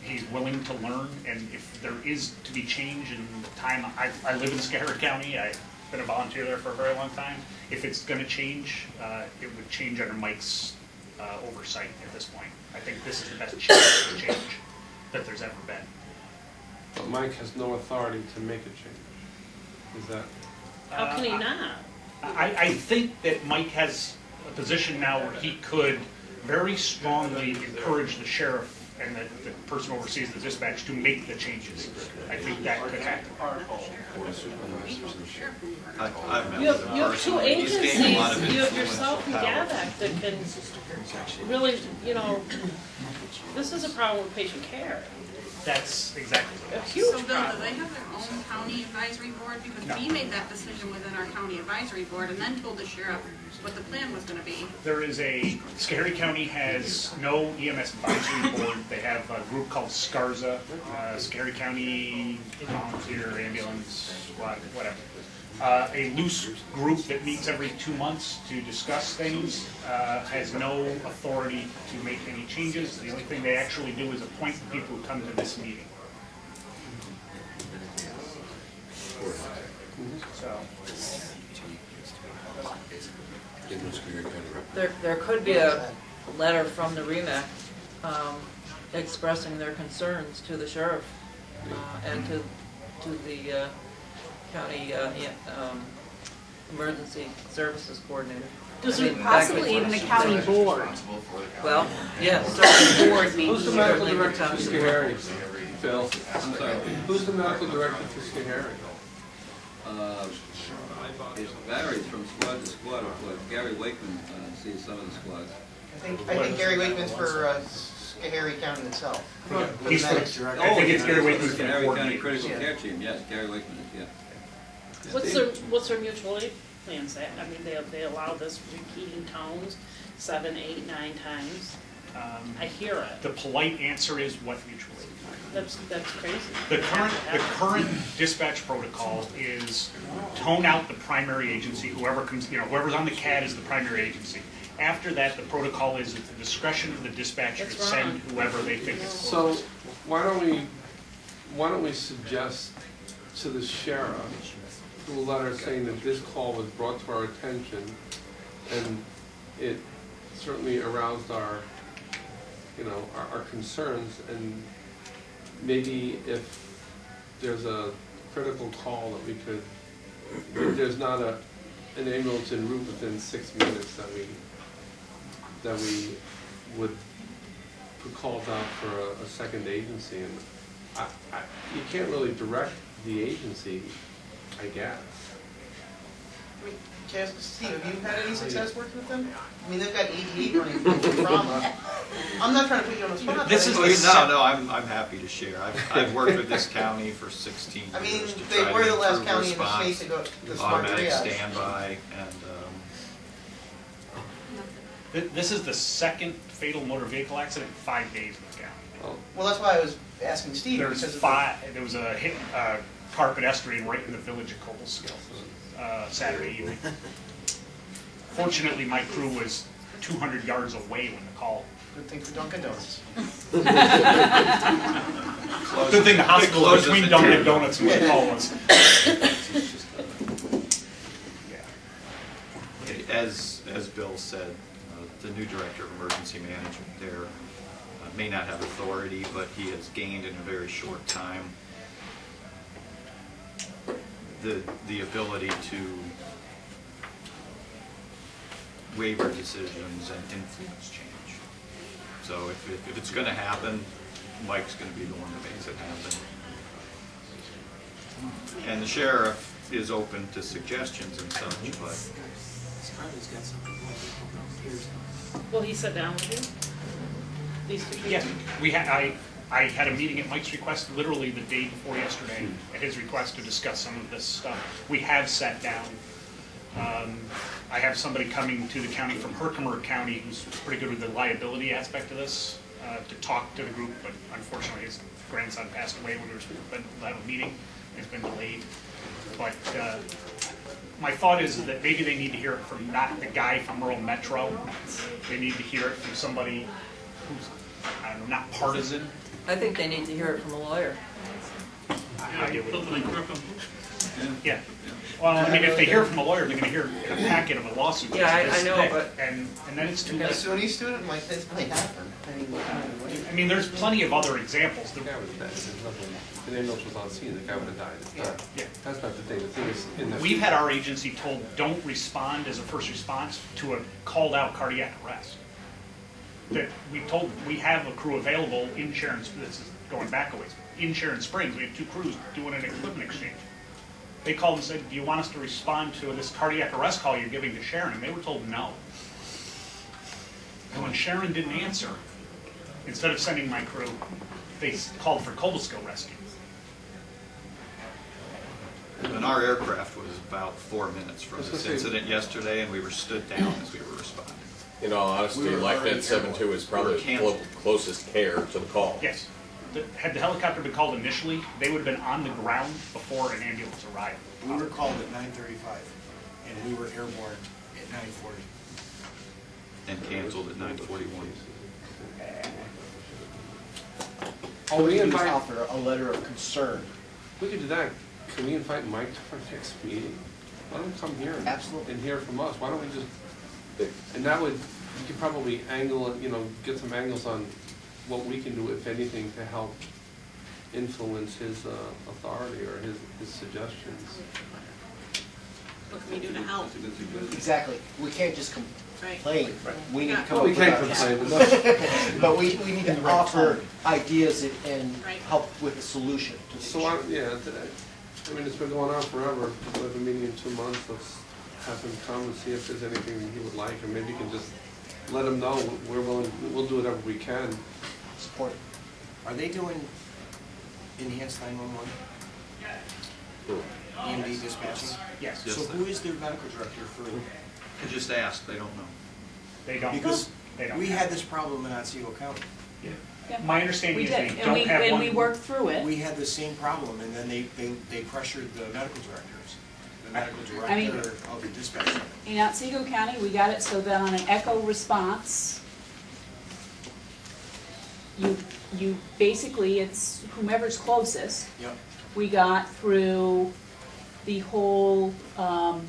He's willing to learn, and if there is to be change in time, I live in Schoharie County. I've been a volunteer there for a very long time. If it's going to change, it would change under Mike's oversight at this point. I think this is the best chance for change that there's ever been. But Mike has no authority to make a change. Is that? How can he not? I think that Mike has a position now where he could very strongly encourage the sheriff and the person oversees the dispatch to make the changes. I think that could happen. You have two agencies, you have yourself and GAVAC that can really, this is a problem with patient care. That's exactly A what it is. huge So Bill, do problem. they have their own county advisory board? Because we made that decision within our county advisory board and then told the sheriff what the plan was gonna be. There is Schoharie County has no EMS advisory board. They have a group called SCARZA, Schoharie County Volunteer Ambulance Squad, whatever. A loose group that meets every 2 months to discuss things, has no authority to make any changes. The only thing they actually do is appoint the people who come to this meeting. So, There could be a letter from the REMAC expressing their concerns to the sheriff and to the county emergency services coordinator. Possibly even the county board. Well, yes, certainly. Board meeting. Who's the medical director for Schoharie? Phil? I'm sorry. Who's the medical director for Schoharie? It varies from squad to squad. Gary Wakeman sees some of the squads. I think Gary Wakeman's for Schoharie County itself. he's for, I think it's Gary Wakeman's for the Gary County coordinator. Critical Care Team, yes, Gary Wakeman is, yeah. What's their mutual aid plans? I mean, they allow this repeating tones 7, 8, 9 times. I hear it. The polite answer is what mutual aid. That's crazy. The current dispatch protocol is tone out the primary agency, whoever comes, whoever's on the CAD is the primary agency. After that, the protocol is at the discretion of the dispatcher to send whoever they think is close. So why don't we suggest to the sheriff a letter saying that this call was brought to our attention and it certainly aroused our concerns, and maybe if there's a critical call that we could, if there's not an ambulance en route within 6 minutes, that we would put calls out for a second agency. And you can't really direct the agency, I guess. Steve, have you had any success working with them? I mean, they've got 88 running from. I'm not trying to put you on the spot. This is I'm happy to share. I've worked with this county for 16 years. I mean, to they try were to the last improve county in the response, state to go to smart automatic triage. standby, and This is the second fatal motor vehicle accident in 5 days in the county. Well, that's why I was asking Steve. There was because of 5. There was a hit car pedestrian right in the village of Coleskill Saturday evening. Fortunately, my crew was 200 yards away when the call. Good thing for Dunkin' Donuts. Good thing the hospital was between Dunkin' Donuts and where the call was. as Bill said, the new director of emergency management there may not have authority, but he has gained in a very short time the ability to waiver decisions and influence change. So if it's going to happen, Mike's going to be the one that makes it happen. And the sheriff is open to suggestions and such, but Will he sit down with you? These two people? Yeah, I had a meeting at Mike's request literally the day before yesterday at his request to discuss some of this stuff. We have sat down. I have somebody coming to the county from Herkimer County who's pretty good with the liability aspect of this to talk to the group, but unfortunately his grandson passed away when we were supposed to have a meeting. It's been delayed. But my thought is that maybe they need to hear it from not the guy from rural Metro. They need to hear it from somebody who's, I don't know, not partisan. I think they need to hear it from a lawyer. Yeah. Well, I mean, if they hear it from a lawyer, they're going to hear a packet of a lawsuit. Yeah, I this know, thick, but and then it's too A late. SUNY student might happen. I mean, there's plenty of other examples. The guy would have died. The ambulance was on scene. The guy would have died. It's not. Yeah. That's not the thing. The thing is, in the We've had our agency told, don't respond as a first response to a called out cardiac arrest. that we have a crew available in Sharon, this is going back a ways, in Sharon Springs, we have 2 crews doing an equipment exchange. They called and said, do you want us to respond to this cardiac arrest call you're giving to Sharon? And they were told no. And when Sharon didn't answer, instead of sending my crew, they called for Cobleskill Rescue. And our aircraft was about 4 minutes from this incident yesterday, and we were stood down as we were responding. In all honesty, Life Med 72 is probably the closest care to the call. Yes. Had the helicopter been called initially, they would have been on the ground before an ambulance arrived. We were called at 9:35, and we were airborne at 9:40. And canceled at 9:41. All we can do is offer a letter of concern. We could do that. Can we invite Mike to our next meeting? Let him come here and hear from us. Why don't we just, and that would, you could probably angle, get some angles on what we can do, if anything, to help influence his authority or his suggestions. What can we do to help? Exactly. We can't just complain. We need to come up We with can't ideas. But we need to offer ideas and help with a solution to the issue. I mean, it's been going on forever. We'll have a meeting in 2 months. Let's have him come and see if there's anything he would like, and maybe you can just let him know we're willing. We'll do whatever we can. Support. Are they doing enhanced 911? EMD dispatching? Yes. So who is their medical director for? I just asked, they don't know. They don't. Because they don't. we had this problem in Otsego County. My understanding is they and don't have one. we worked through it. We had the same problem, and then they pressured the medical directors, the medical I mean, director of the dispatch center. In Otsego County, we got it so that on an echo response, you basically, it's whomever's closest. Yep. We got through the whole, the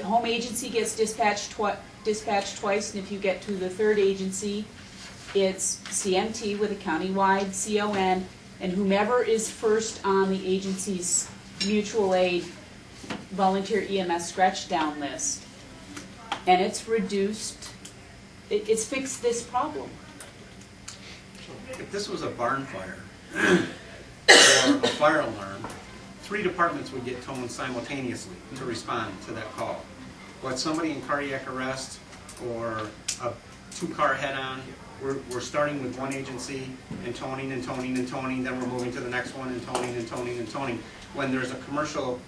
home agency gets dispatched twice, and if you get to the third agency, it's CMT with a countywide CON, and whomever is first on the agency's mutual aid volunteer EMS scratch down list. And it's reduced, it's fixed this problem. If this was a barn fire or a fire alarm, 3 departments would get toned simultaneously to respond to that call. But somebody in cardiac arrest or a 2-car head-on, we're starting with one agency and toning and toning and toning, then we're moving to the next one and toning and toning and toning. When there's a commercial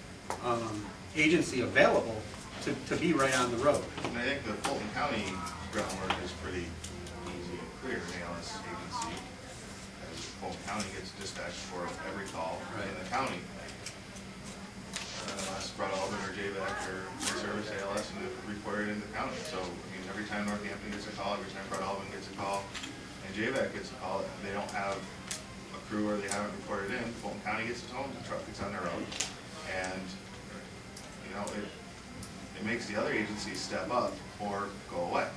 agency available to be right on the road. And I think the Fulton County groundwork is pretty easy and clear. The ALS agency, as Fulton County gets dispatched for every call in the county. Unless Broad Alvin or JVAC or service ALS and report it in the county. So I mean, every time Northampton gets a call, every time Broad Alvin gets a call, and JVAC gets a call, they don't have a crew or they haven't reported in. Fulton County gets its own, the truck gets on their own, and it makes the other agencies step up or go away.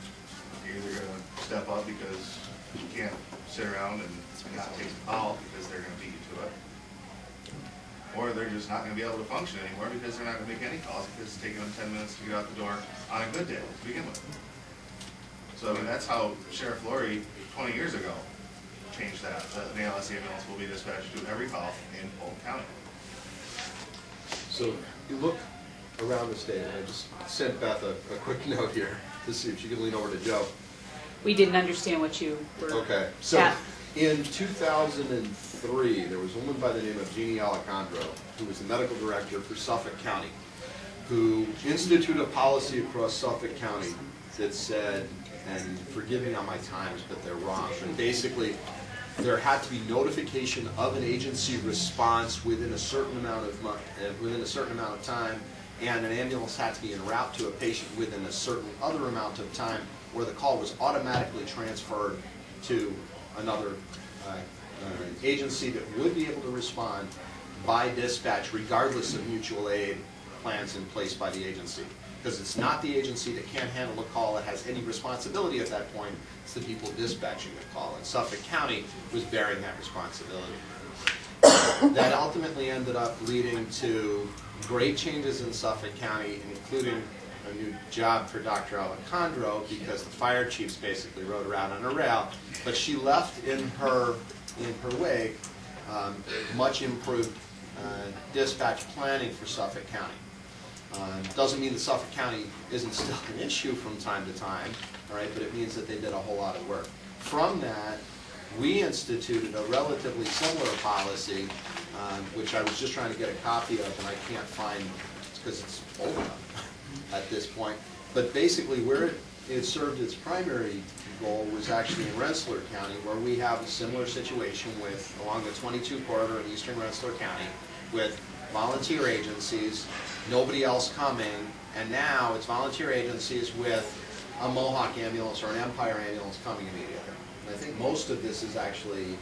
You're either going to step up because you can't sit around and not take the call because they're going to beat you to it, or they're just not going to be able to function anymore because they're not going to make any calls because it's taking them 10 minutes to get out the door on a good day to begin with. So I mean, that's how Sheriff Laurie 20 years ago changed that. The ALS ambulance will be dispatched to every call in Fulton County. So you look around the state, and I just sent Beth a quick note here to see if she could lean over to Joe. We didn't understand what you were. Okay, so in 2003, there was a woman by the name of Jeannie Alejandro, who was the medical director for Suffolk County, who instituted a policy across Suffolk County that said, and forgive me on my times, but they're wrong, but basically there had to be notification of an agency response within a certain amount of time, and an ambulance had to be en route to a patient within a certain other amount of time, where the call was automatically transferred to another agency that would be able to respond by dispatch, regardless of mutual aid plans in place by the agency. Because it's not the agency that can't handle a call that has any responsibility at that point, it's the people dispatching the call. And Suffolk County was bearing that responsibility. That ultimately ended up leading to great changes in Suffolk County, including a new job for Dr. Alejandro because the fire chiefs basically rode around on a rail, but she left in her wake much improved dispatch planning for Suffolk County. Doesn't mean that Suffolk County isn't still an issue from time to time, all right, but it means that they did a whole lot of work. From that, we instituted a relatively similar policy, which I was just trying to get a copy of, and I can't find, because it's old enough at this point. But basically, where it served its primary goal was actually in Rensselaer County, where we have a similar situation with, along the 22 corridor in eastern Rensselaer County, with volunteer agencies, nobody else coming, and now it's volunteer agencies with a Mohawk ambulance or an Empire ambulance coming immediately. And I think most of this is actually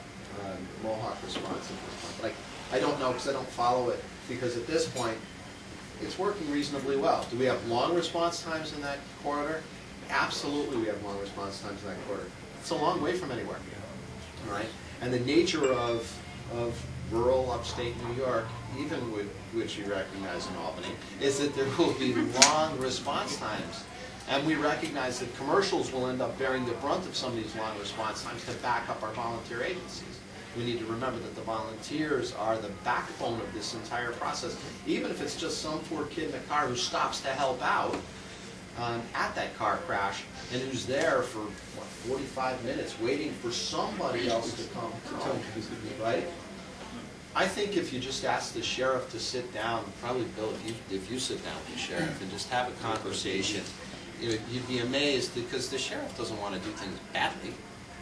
Mohawk response at this point. But I don't know because I don't follow it, because at this point, it's working reasonably well. Do we have long response times in that corridor? Absolutely we have long response times in that corridor. It's a long way from anywhere, all right? And the nature of rural upstate New York, even with which you recognize in Albany, is that there will be long response times. And we recognize that commercials will end up bearing the brunt of some of these long response times to back up our volunteer agencies. We need to remember that the volunteers are the backbone of this entire process. Even if it's just some poor kid in a car who stops to help out at that car crash and who's there for, what, 45 minutes waiting for somebody else to come, right? I think if you just ask the sheriff to sit down, probably Bill, if you sit down with the sheriff and just have a conversation, you'd be amazed, because the sheriff doesn't want to do things badly.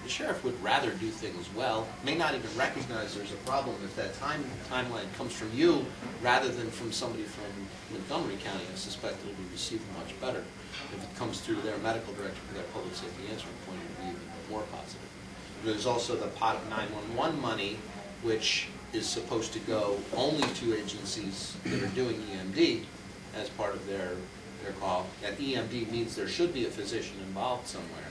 The sheriff would rather do things well, may not even recognize there's a problem if that timeline comes from you rather than from somebody from Montgomery County. I suspect it'll be received much better. If it comes through their medical director for their public safety answering point, it would be even more positive. There's also the pot of 911 money, which is supposed to go only to agencies that are doing EMD as part of their call. And EMD means there should be a physician involved somewhere.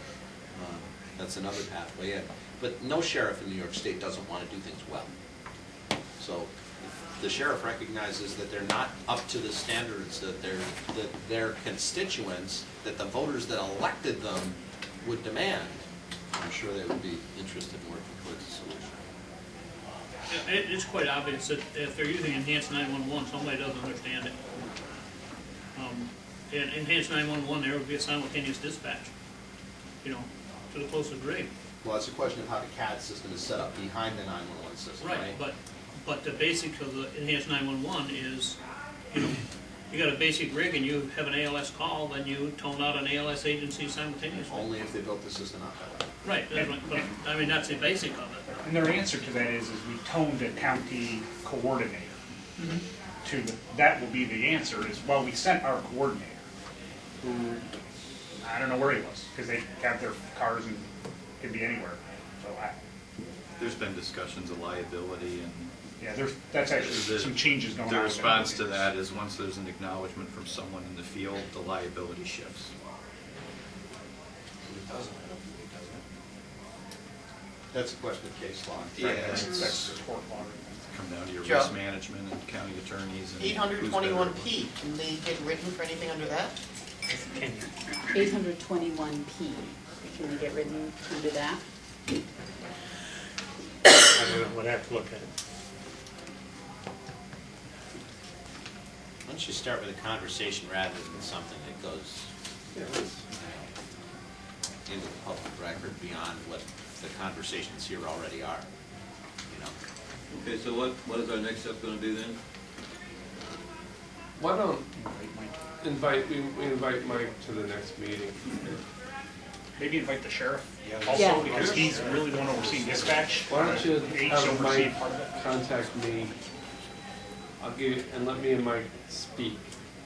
That's another pathway in. But no sheriff in New York State doesn't want to do things well. So if the sheriff recognizes that they're not up to the standards that their constituents, that the voters that elected them would demand, I'm sure they would be interested in working towards a solution. It's quite obvious that if they're using enhanced 911, somebody doesn't understand it. In enhanced 911, there would be a simultaneous dispatch, to the closest rig. Well, it's a question of how the CAD system is set up behind the 911 system, right? But the basic of the enhanced 911 is, you got a basic rig and you have an ALS call, then you tone out an ALS agency simultaneously. Only if they built the system out that way. Right, but I mean, that's the basic of it. And their answer to that is we toned a county coordinator. That will be the answer is, well, we sent our coordinator, who, I don't know where he was, because they have their cars and can be anywhere. So there's been discussions of liability and. Yeah, that's actually some changes going on. The response to that is once there's an acknowledgement from someone in the field, the liability shifts. It doesn't, I don't think it does. That's a question of case law. Yeah, that's court law. Come down to your risk management and county attorneys. And 821P, can they get written for anything under that? 821P, can they get written under that? I don't know, we'll have to look at it. Why don't you start with a conversation rather than something that goes into the public record beyond what the conversations here already are, Okay, so what is our next step going to be then? Why don't we invite Mike to the next meeting? Maybe invite the sheriff also, because he's really the one overseeing dispatch. Why don't you have Mike contact me? I'll give you, and let me and Mike speak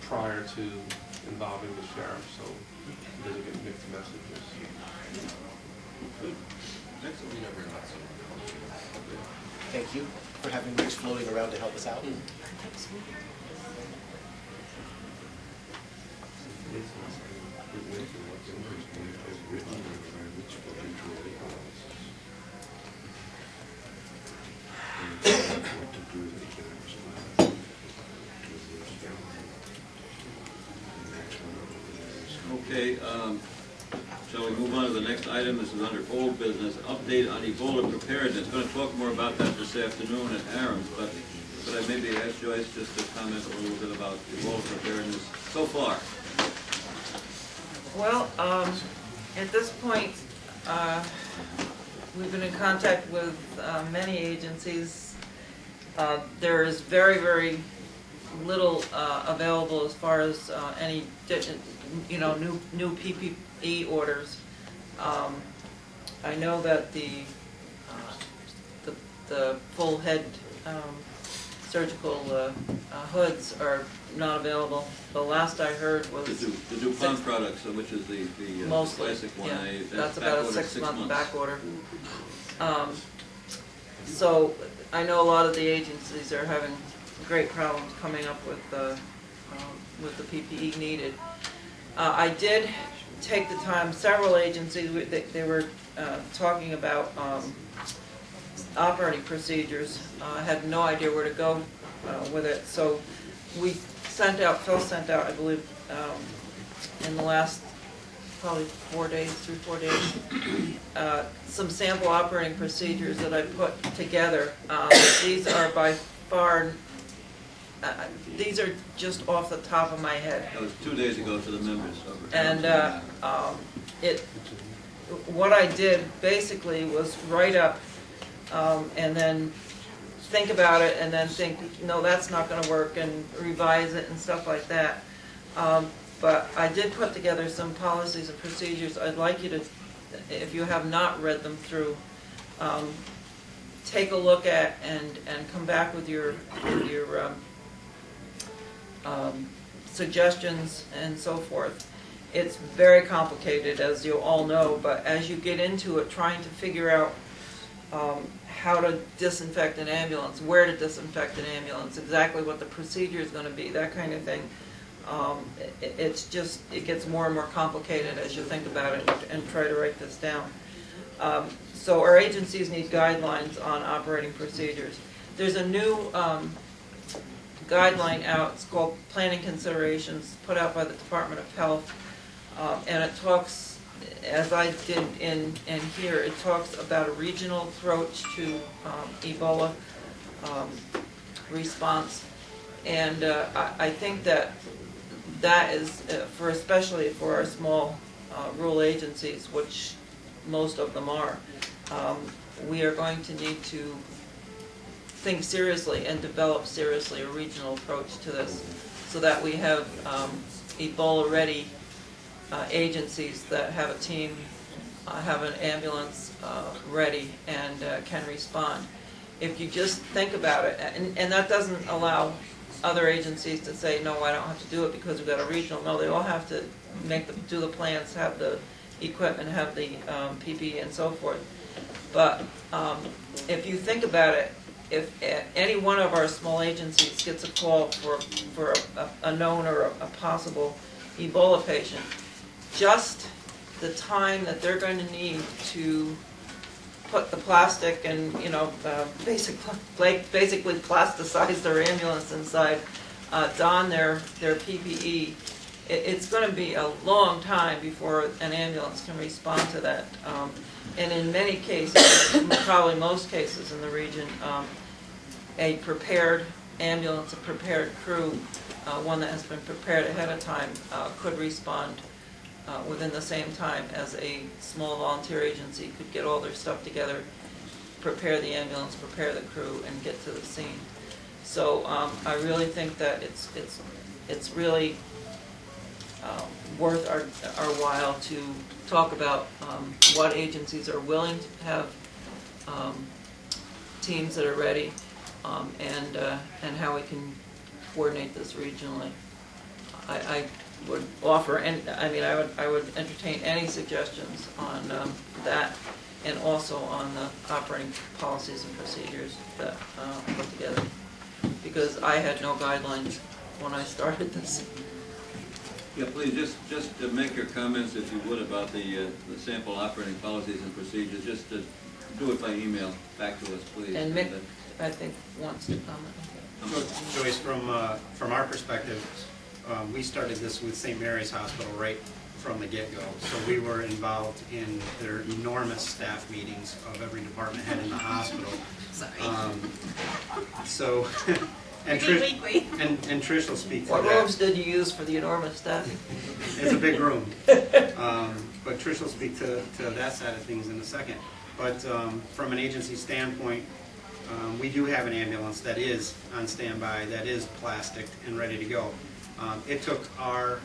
prior to involving the sheriff, so he doesn't get mixed messages. Thank you for having Rich floating around to help us out. Okay, shall we move on to the next item? This is under old business, update on Ebola preparedness. Going to talk more about that this afternoon at Aaron's, but I maybe ask Joyce just to comment a little bit about Ebola preparedness so far. Well, at this point, we've been in contact with many agencies. There is very, very little available as far as any, new PPE orders. I know that the full head surgical hoods are not available. The last I heard was the DuPont products, which is the classic one. Yeah, that's about a 6-month back order. So I know a lot of the agencies are having great problems coming up with the PPE needed. I did take the time, several agencies, they were talking about operating procedures. I had no idea where to go with it, so we sent out, Phil sent out, I believe, in the last probably 4 days, 3-4 days, some sample operating procedures that I put together. These are by far, these are just off the top of my head. That was 2 days ago to the members. And what I did basically was write up and then think about it and then think, no, that's not going to work, and revise it and stuff like that. But I did put together some policies and procedures. I'd like you to, if you have not read them through, take a look at and come back with your suggestions and so forth. It's very complicated, as you all know, but as you get into it, trying to figure out how to disinfect an ambulance, where to disinfect an ambulance, exactly what the procedure is going to be, that kind of thing. It gets more and more complicated as you think about it and try to write this down. So our agencies need guidelines on operating procedures. There's a new guideline out, it's called Planning Considerations, put out by the Department of Health, and it talks, as I did in here, it talks about a regional approach to Ebola response, and I think that is, especially for our small rural agencies, which most of them are, we are going to need to think seriously and develop seriously a regional approach to this, so that we have Ebola-ready agencies that have a team, have an ambulance ready, and can respond. If you just think about it, and that doesn't allow other agencies to say, no, I don't have to do it because we've got a regional. No, they all have to do the plans, have the equipment, have the PPE and so forth. But if you think about it, if any one of our small agencies gets a call for a known or a possible Ebola patient, just the time that they're going to need to put the plastic and, basically plasticize their ambulance inside, don their PPE, it's going to be a long time before an ambulance can respond to that. And in many cases, probably most cases in the region, a prepared ambulance, a prepared crew, one that has been prepared ahead of time, could respond within the same time as a small volunteer agency could get all their stuff together, prepare the ambulance, prepare the crew, and get to the scene. So I really think that it's really worth our while to talk about what agencies are willing to have teams that are ready, and how we can coordinate this regionally. I would offer, and I would entertain any suggestions on that, and also on the operating policies and procedures that I put together, because I had no guidelines when I started this. Yeah, please, just to make your comments, if you would, about the sample operating policies and procedures, just to do it by email back to us, please. And Mick, I think, wants to comment. Joyce, from our perspective, we started this with St. Mary's Hospital right from the get-go. So we were involved in their enormous staff meetings of every department head in the hospital. Sorry. So, and Trish will speak to What that. rooms did you use for the enormous staff? It's a big room. But Trish will speak to that side of things in a second. But from an agency standpoint, we do have an ambulance that is on standby, that is plastic and ready to go. It took our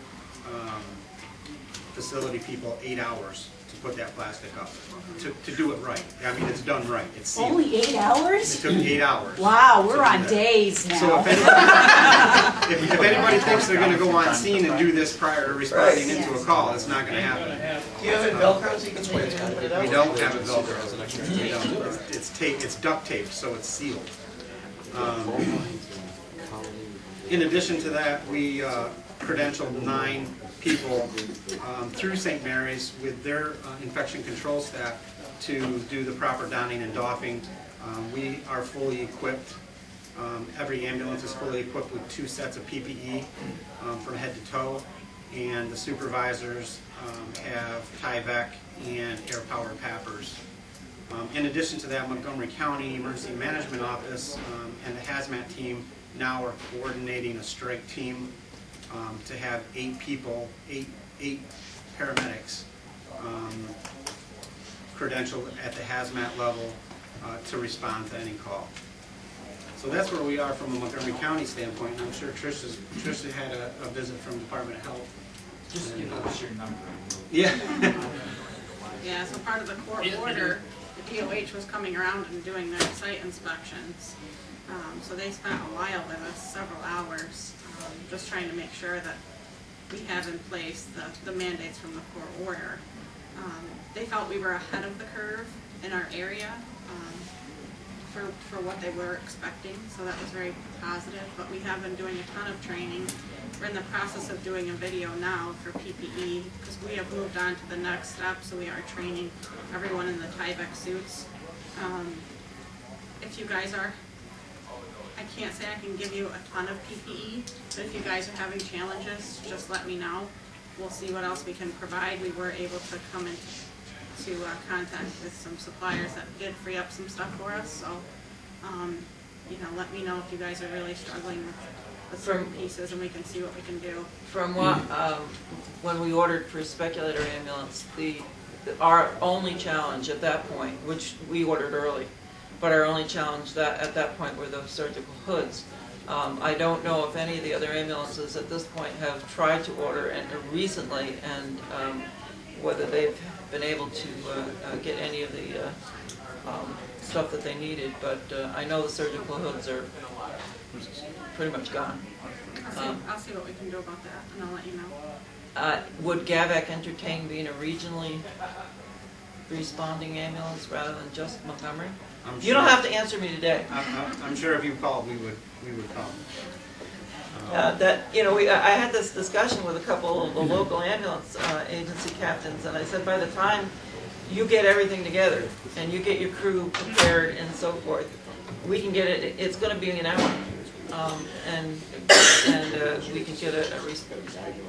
facility people 8 hours to put that plastic up, to do it right. I mean, it's done right, it's sealed. Only 8 hours? It took 8 hours. Wow, we're on days now. So if anybody thinks they're gonna go on scene and do this prior to responding into a call, it's not gonna happen. Do you have it Velcro so you can put it out? We don't have it Velcro. We don't. It's taped, it's duct taped, so it's sealed. In addition to that, we credentialed 9 people through St. Mary's with their infection control staff to do the proper donning and doffing. We are fully equipped. Every ambulance is fully equipped with 2 sets of PPE from head to toe, and the supervisors have Tyvek and air-powered PAPRs. In addition to that, Montgomery County Emergency Management Office and the hazmat team now are coordinating a strike team to have 8 people, 8 paramedics credentialed at the hazmat level to respond to any call. So that's where we are from a Montgomery County standpoint, and I'm sure Trish had a visit from Department of Health. Just give us your number. Yeah. Yeah, so part of the court order, the DOH was coming around and doing their site inspections. So they spent a while with us, several hours, just trying to make sure that we have in place the mandates from the court order. They felt we were ahead of the curve in our area for what they were expecting, so that was very positive. But we have been doing a ton of training. We're in the process of doing a video now for PPE because we have moved on to the next step, so we are training everyone in the Tyvek suits. If you guys are, I can't say I can give you a ton of PPE, but if you guys are having challenges, just let me know. We'll see what else we can provide. We were able to come into contact with some suppliers that did free up some stuff for us, so you know, let me know if you guys are really struggling with certain pieces and we can see what we can do. From what, when we ordered for speculator ambulance, our only challenge at that point, which we ordered early, but our only challenge at that point were those surgical hoods. I don't know if any of the other ambulances at this point have tried to order recently, and whether they've been able to get any of the stuff that they needed, but I know the surgical hoods are pretty much gone. I'll see what we can do about that, and I'll let you know. Would GAVAC entertain being a regionally responding ambulance rather than just Montgomery? You don't have to answer me today. I'm sure if you called, we would come. I had this discussion with a couple of the local ambulance agency captains, and I said, by the time you get everything together and you get your crew prepared and so forth, we can get it. It's going to be an hour, and we can get a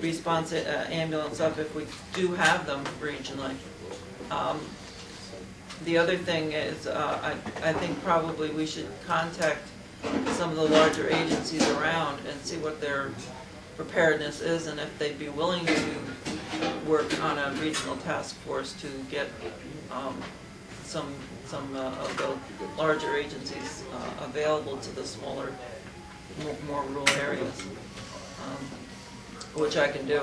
response ambulance up if we do have them regionally. The other thing is, I think probably we should contact some of the larger agencies around and see what their preparedness is, and if they'd be willing to work on a regional task force to get some of the larger agencies available to the smaller, more rural areas, which I can do.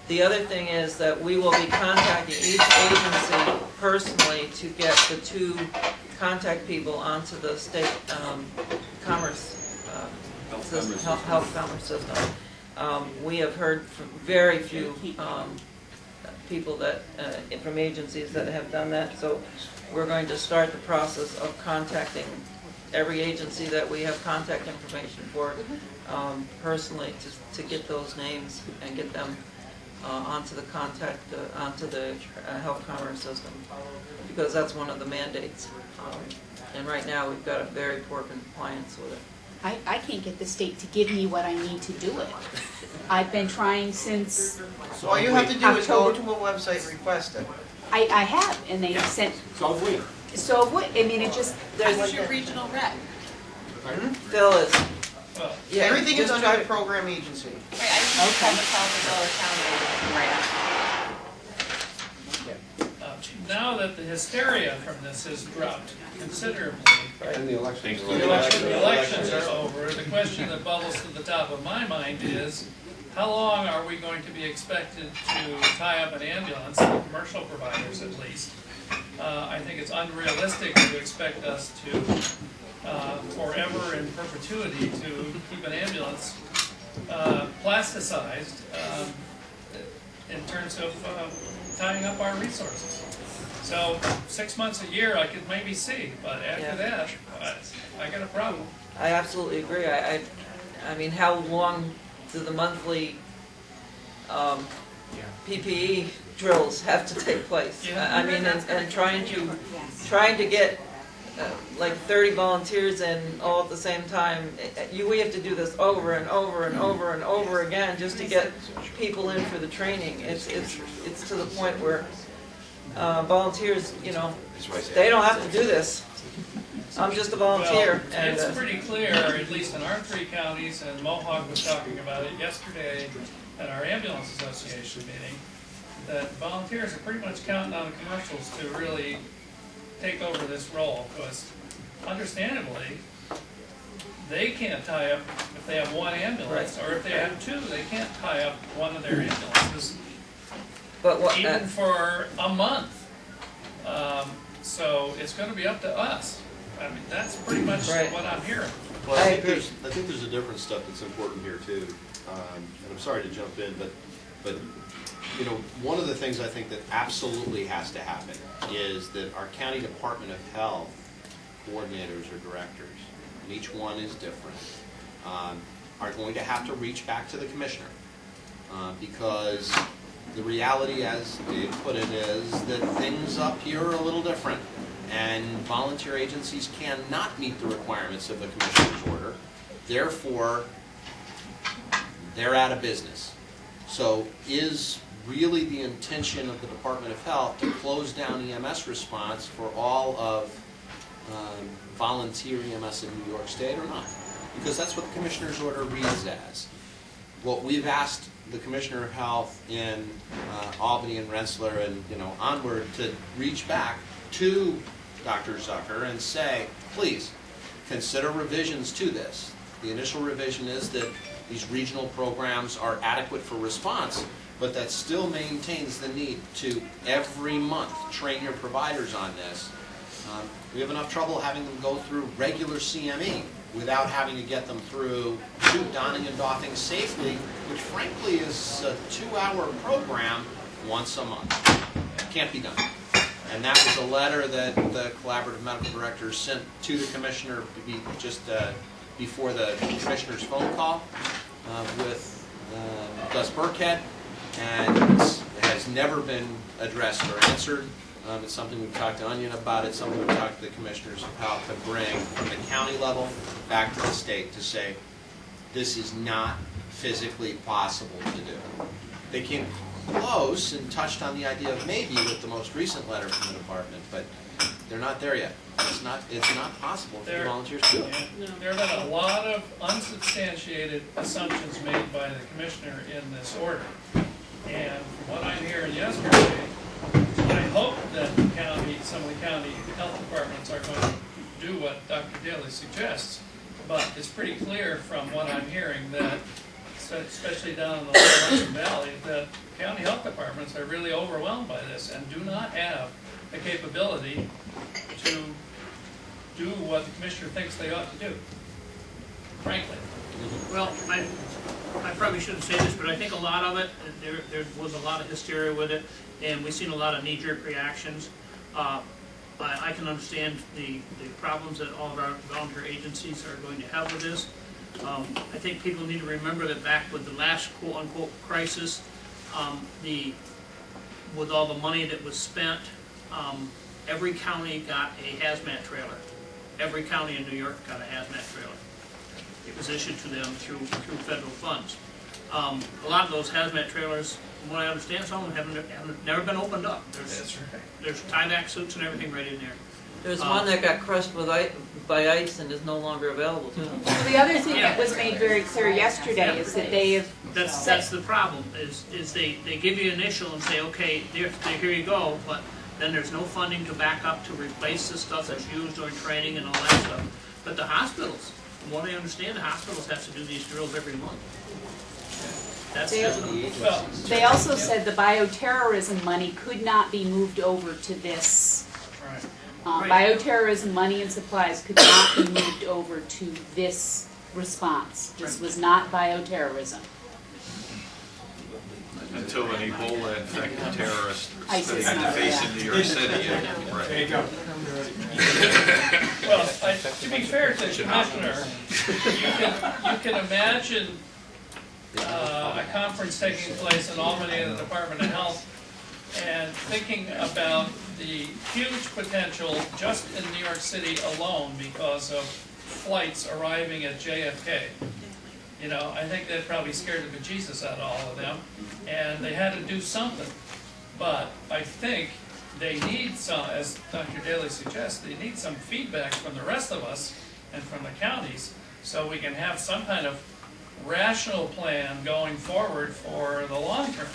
The other thing is that we will be contacting each agency personally to get the 2 contact people onto the state health commerce system. We have heard from very few people from agencies that have done that, so we're going to start the process of contacting every agency that we have contact information for personally to get those names and get them onto the health commerce system, because that's one of the mandates. And right now we've got a very poor compliance with it. I can't get the state to give me what I need to do it. I've been trying since So all you have to do is go October. to a website and request it. I have, and they sent, So wait. so what, I mean, it just, there's Who's like your a, regional rep? Phil is, Well, yeah. Everything is just under try the to- program agency. Right, I just have a call to Dollar County rep. Now that the hysteria from this has dropped considerably, And the elections. the elections are over, the question that bubbles to the top of my mind is, how long are we going to be expected to tie up an ambulance, the commercial providers at least? I think it's unrealistic to expect us to, forever in perpetuity, to keep an ambulance plasticized in terms of tying up our resources. So 6 months a year I could maybe see, but after that, I got a problem. I absolutely agree. I mean, how long do the monthly PPE drills have to take place? Yeah. I mean, and trying to get like 30 volunteers in all at the same time. We have to do this over and over and over and over again just to get people in for the training. It's to the point where volunteers, you know, they don't have to do this. I'm just a volunteer. Well, And it's pretty clear, at least in our 3 counties, and Mohawk was talking about it yesterday at our ambulance association meeting, that volunteers are pretty much counting on the commercials to really take over this role, because understandably, they can't tie up, if they have 1 ambulance, or if they have 2, they can't tie up one of their ambulances, but what, even for a month. So it's gonna be up to us. I mean, that's pretty much what I'm hearing. Well, I I think there's a different stuff that's important here too. And I'm sorry to jump in, but you know, one of the things I think that absolutely has to happen is that our county Department of Health coordinators or directors, and each one is different, are going to have to reach back to the commissioner because the reality, as Dave put it, is that things up here are a little different, and volunteer agencies cannot meet the requirements of the commissioner's order. Therefore, they're out of business. So is really the intention of the Department of Health to close down EMS response for all of volunteer EMS in New York State or not? Because that's what the commissioner's order reads as. What we've asked the Commissioner of Health in Albany and Rensselaer and onward to reach back to Dr. Zucker and say, please, consider revisions to this. The initial revision is that these regional programs are adequate for response, but that still maintains the need to every month train your providers on this. We have enough trouble having them go through regular CME without having to get them through donning and doffing safely, which frankly is a 2-hour program once a month. Can't be done. And that was a letter that the collaborative medical director sent to the commissioner just before the commissioner's phone call with Gus Burkhead, and it has never been addressed or answered. It's something we've talked to Onion about. It's something we've talked to the commissioners of health to bring from the county level back to the state to say, this is not physically possible to do. They came close and touched on the idea of maybe with the most recent letter from the department, but they're not there yet. It's not possible for the volunteers to do it. There have been a lot of unsubstantiated assumptions made by the commissioner in this order. And from what I'm hearing yesterday, I hope that the county, some of the county health departments are going to do what Dr. Daly suggests. But it's pretty clear from what I'm hearing that, especially down in the Lower Hudson Valley, that county health departments are really overwhelmed by this and do not have the capability to do what the commissioner thinks they ought to do, frankly. Well, I probably shouldn't say this, but I think a lot of it, there was a lot of hysteria with it, and we've seen a lot of knee-jerk reactions. I can understand the problems that all of our volunteer agencies are going to have with this. I think people need to remember that back with the last quote-unquote crisis, with all the money that was spent, every county got a hazmat trailer. Every county in New York got a hazmat trailer. It was issued to them through federal funds. A lot of those hazmat trailers, from what I understand, some of them haven't never been opened up. There's tie-back suits and everything right in there. There's one that got crushed by ice and is no longer available to them. So the other thing that was made very clear yesterday is that they have. That's the problem, is they give you an initial and say, okay, here you go, but then there's no funding to back up to replace the stuff that's used during training and all that stuff. But the hospitals, from what I understand, the hospitals have to do these drills every month. They also said the bioterrorism money could not be moved over to this. Bioterrorism money and supplies could not be moved over to this response. This was not bioterrorism. Until an Ebola-infected terrorist ISIS had to face in New York City. Right. There you go. Well, to be fair to the Commissioner, you can imagine a conference taking place in Albany in the Department of Health and thinking about the huge potential just in New York City alone because of flights arriving at JFK. You know, I think that probably scared the bejesus out of all of them, and they had to do something. But I think they need some, as Dr. Daly suggests, they need some feedback from the rest of us and from the counties so we can have some kind of rational plan going forward for the long term.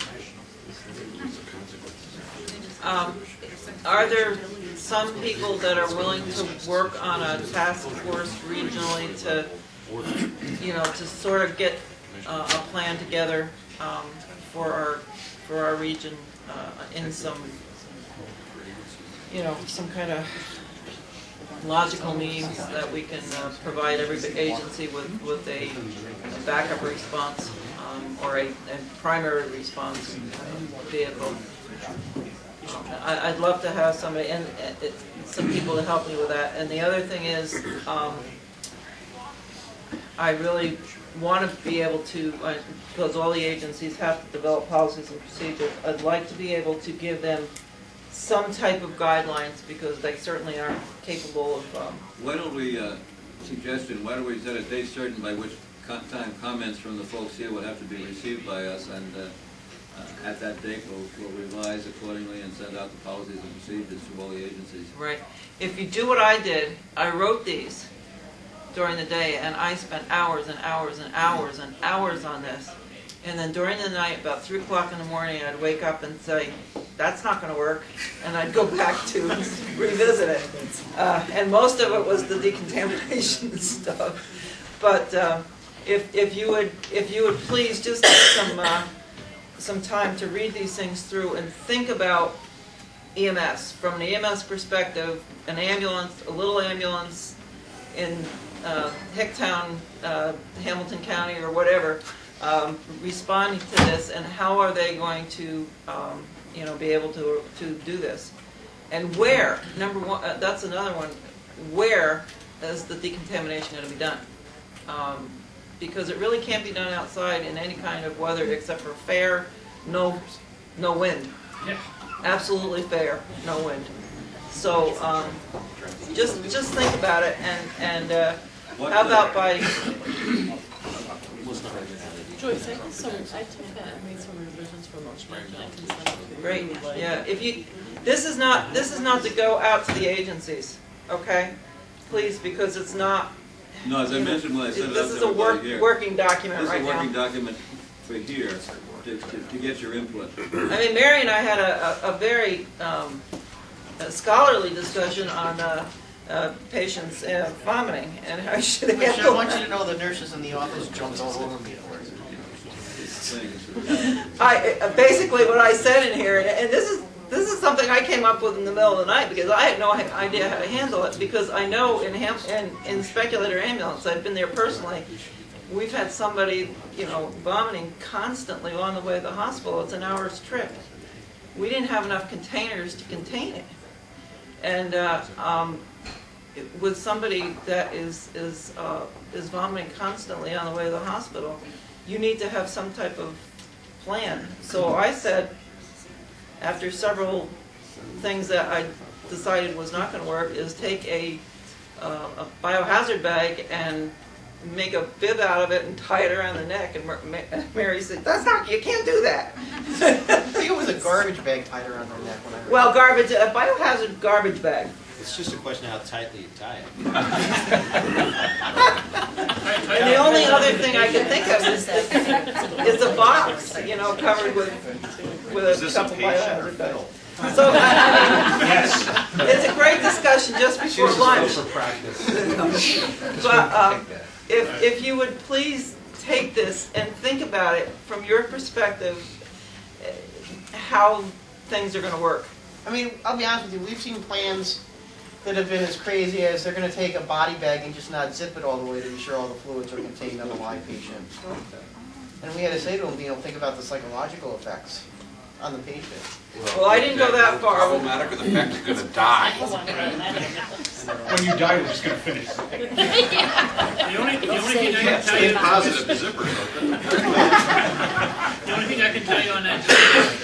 Are there some people that are willing to work on a task force regionally to, you know, to sort of get a plan together for our region in some, you know, some kind of logical means that we can provide every agency with a backup response or a primary response vehicle. I'd love to have somebody and some people to help me with that. And the other thing is, I really want to be able to, because all the agencies have to develop policies and procedures, I'd like to be able to give them some type of guidelines because they certainly aren't capable of. Why don't we, why don't we set a date certain by which time comments from the folks here would have to be received by us, and at that date we'll revise accordingly and send out the policies and procedures to all the agencies. Right. If you do what I did, I wrote these during the day and I spent hours and hours and hours and hours on this. And then during the night, about 3 o'clock in the morning, I'd wake up and say, that's not going to work. And I'd go back to revisit it. And most of it was the decontamination stuff. But if you would please just take some time to read these things through and think about EMS. From an EMS perspective, an ambulance, a little ambulance in Hicktown, Hamilton County or whatever, responding to this, and how are they going to you know, be able to do this? And where, number one, that's another one, where is the decontamination going to be done? Because it really can't be done outside in any kind of weather except for fair, no wind. Yeah. Absolutely fair, no wind. So just think about it, and how about by Joyce, I took that and made some revisions for motion and I can send it to you. great, yeah. If you, this is not to go out to the agencies, okay? Please, because it's not. No, as I mentioned when I said this is a working document right now. This is a working document for here to get your input. I mean, Mary and I had a very scholarly discussion on patients vomiting and how you should handle. I want you to know the nurses in the office jumped all over me. Basically what I said in here, and this is something I came up with in the middle of the night because I had no idea how to handle it, because I know in Speculator Ambulance, I've been there personally, we've had somebody, you know, vomiting constantly on the way to the hospital. It's an hour's trip. We didn't have enough containers to contain it. And with somebody that is vomiting constantly on the way to the hospital, you need to have some type of plan. So I said, after several things that I decided was not going to work, is take a biohazard bag and make a bib out of it and tie it around the neck, and Mary said, "That's not, you can't do that." I think it was a garbage bag tied around their neck when I heard Well, garbage, a biohazard garbage bag. It's just a question of how tightly you tie it. And the only other thing I can think of is a box, you know, covered with a couple biohazard bags. So, I mean, it's a great discussion just before lunch. For practice. But if you would please take this and think about it from your perspective, how things are going to work. I mean, I'll be honest with you, we've seen plans that have been as crazy as they're going to take a body bag and just not zip it all the way to be sure all the fluids are contained on the live patient. And we had to say to them, you know, think about the psychological effects on the patient. Well, I didn't go that far. Problematic, or the fact you're going to die. When you die, we're just going to finish. The only thing I can tell you, Positive zipper. the only thing I can tell you on that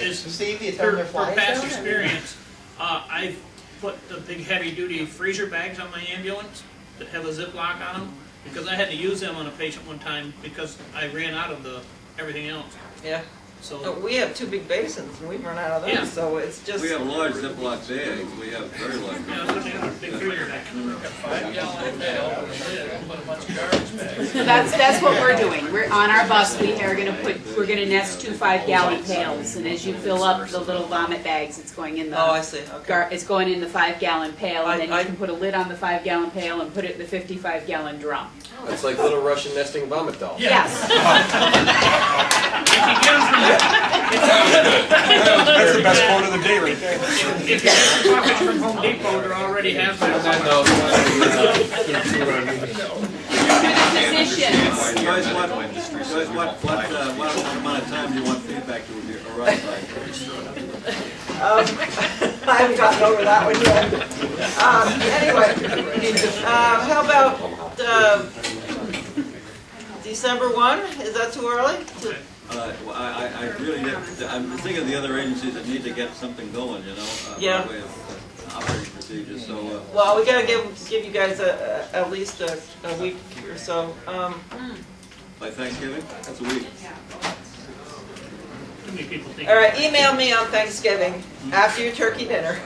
is Steve, you for their flies past down? experience, I've put the big heavy-duty freezer bags on my ambulance that have a Ziploc on them, because I had to use them on a patient one time because I ran out of everything else. Yeah. So We have 2 big basins, and we've run out of those, Yeah. so it's just... We have large Ziploc bags, we have very large. yeah, so they have a big freezer bag. 5-gallon pail with a lid and put a bunch of garbage bags. That's what we're doing. We're on our bus. We're gonna nest 2 5-gallon pails, and as you fill up the little vomit bags, it's going in the. Oh, I see, okay. It's going in the 5-gallon pail, and then I you can put a lid on the 5-gallon pail and put it in the 55-gallon drum. It's like Little Russian nesting vomit dolls. Yes. That's the best quote of the day right there. If you get the buckets from Home Depot, they already have that. Joyce, what amount of time do you want feedback to arrive by? I haven't gotten over that one yet. Anyway, how about December 1? Is that too early? I really I'm thinking of the other agencies that need to get something going, you know, Yeah. by way of operating procedures, so. Well, we gotta give you guys at least a week or so. By Thanksgiving, that's a week. Too many people think. All right, email me on Thanksgiving after your turkey dinner.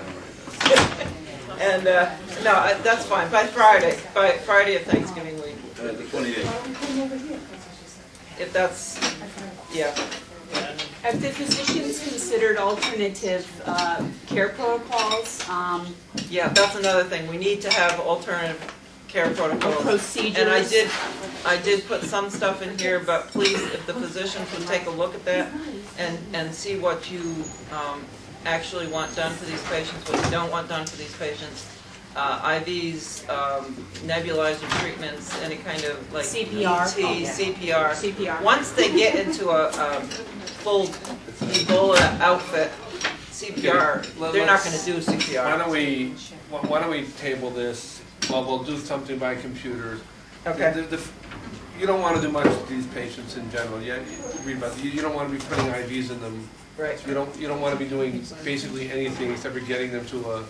And no, that's fine. By Friday of Thanksgiving week. The 28th. If that's, yeah. Have the physicians considered alternative care protocols? Yeah, that's another thing. We need to have alternative care protocols. Procedures. And I did put some stuff in here, but please, if the physicians would take a look at that and see what you actually want done for these patients, what you don't want done for these patients. IVs, nebulizer treatments, any kind of like CPR. CPR. CPR. Once they get into a full Ebola outfit, CPR, they're not going to do CPR. Why don't we table this? Well, we'll do something by computer. Okay. You don't want to do much with these patients in general. You read about you don't want to be putting IVs in them. Right. You don't want to be doing basically anything except for getting them to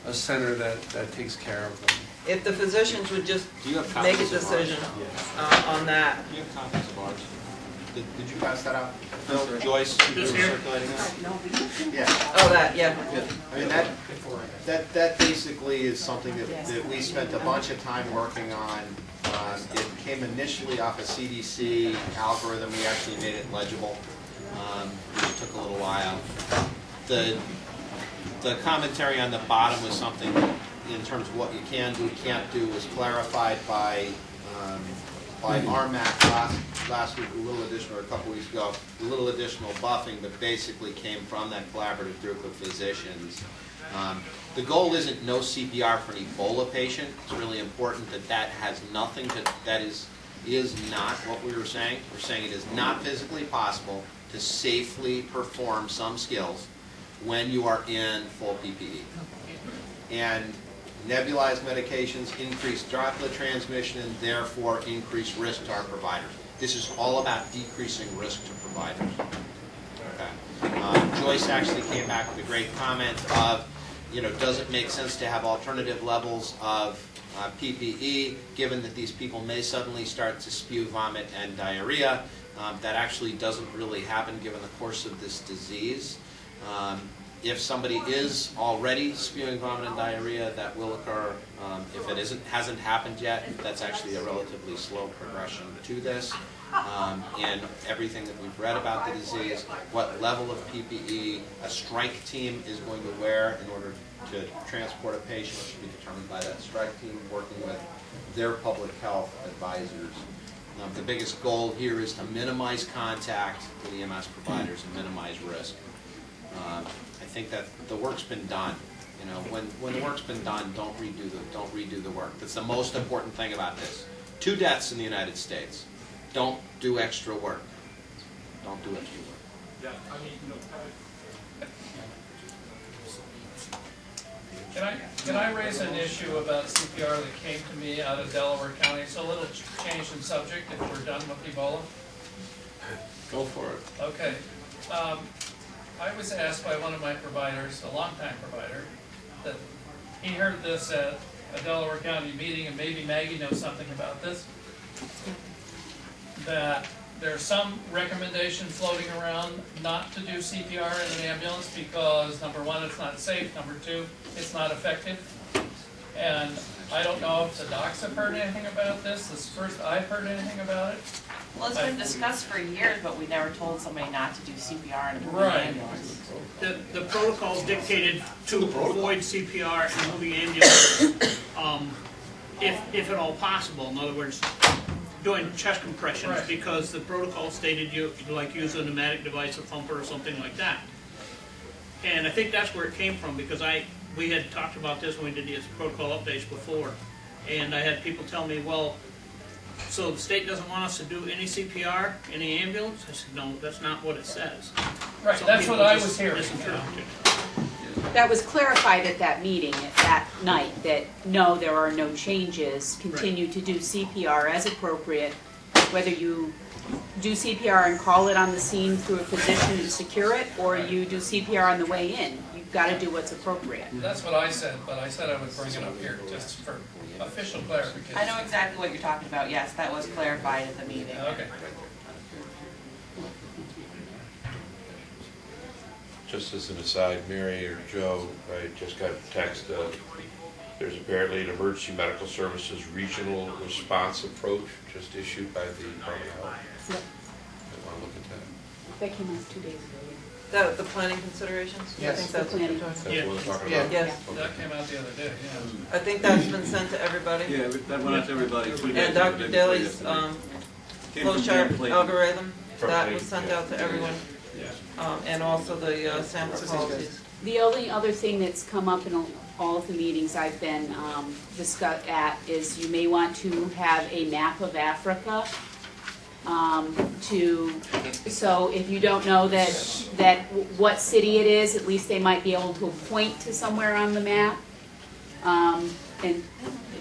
a center that takes care of them. If the physicians would just make a copies of ours? decision on that. Do you have copies of ours? Did you pass that out? Bill, Joyce, you were circulating that? Yeah. Oh, that, yeah. I mean, that basically is something that we spent a bunch of time working on. It came initially off a CDC algorithm. We actually made it legible, which took a little while. The commentary on the bottom was something in terms of what you can do, can't do, was clarified by REMAC last week, a little additional, or a couple weeks ago, a little additional buffing, but basically came from that collaborative group of physicians. The goal isn't no CPR for an Ebola patient. It's really important that has nothing to, that is not what we were saying. We're saying it is not physically possible to safely perform some skills when you are in full PPE. And nebulized medications increase droplet transmission and therefore increase risk to our providers. This is all about decreasing risk to providers. Okay. Joyce actually came back with a great comment of, does it make sense to have alternative levels of PPE, given that these people may suddenly start to spew vomit and diarrhea. That actually doesn't really happen given the course of this disease. If somebody is already spewing vomit and diarrhea, that will occur. If it hasn't happened yet, that's actually a relatively slow progression to this. And everything that we've read about the disease, what level of PPE a strike team is going to wear in order to transport a patient should be determined by that strike team working with their public health advisors. The biggest goal here is to minimize contact with EMS providers and minimize risk. I think that the work's been done. You know, when the work's been done, don't redo the work. That's the most important thing about this. 2 deaths in the United States. Don't do extra work. Don't do extra work. Yeah, I mean, Can I raise an issue about CPR that came to me out of Delaware County? It's a little change in subject if we're done with Ebola. Go for it. Okay. I was asked by one of my providers, a longtime provider, that he heard this at a Delaware County meeting, and maybe Maggie knows something about this, that there's some recommendation floating around not to do CPR in an ambulance because, number one, it's not safe, number two, it's not effective. And I don't know if the docs have heard anything about this. This is the first I've heard anything about it. Well, it's been discussed for years, but we never told somebody not to do CPR in a moving ambulance. The protocols dictated to avoid CPR in moving ambulance, if at all possible. In other words, doing chest compressions, Right. because the protocol stated you like use a pneumatic device, a pumper, or something like that. And I think that's where it came from, because we had talked about this when we did these protocol updates before, and I had people tell me, well, so the state doesn't want us to do any CPR in the ambulance? I said, no, that's not what it says. Right, Some that's people what I just was hearing. misinterpreted. That was clarified at that meeting, at that night, that no, there are no changes. Continue to do CPR as appropriate, whether you do CPR and call it on the scene through a physician and secure it, or you do CPR on the way in. You've got to do what's appropriate. That's what I said, but I said I would bring it up here just for official clarification. I know exactly what you're talking about. Yes, that was clarified at the meeting. Okay. Just as an aside, Mary or Joe, I just got a text, there's apparently an emergency medical services regional response approach just issued by the Department of Health. Yep. I want to look at that. That came out 2 days ago. The planning considerations? Yes. I think that's what you're talking about. That's what we're talking Yeah. about? Yes. Okay. That came out the other day, yeah. I think that's been sent to everybody. Yeah, that went out to everybody. And Dr. Daly's Came from flowchart Dan Clayton. algorithm, From that Clayton, was sent yeah. out to everyone. And also the sample policies. The only other thing that's come up in all of the meetings I've been discussed at is you may want to have a map of Africa. So if you don't know that what city it is, at least they might be able to point to somewhere on the map. And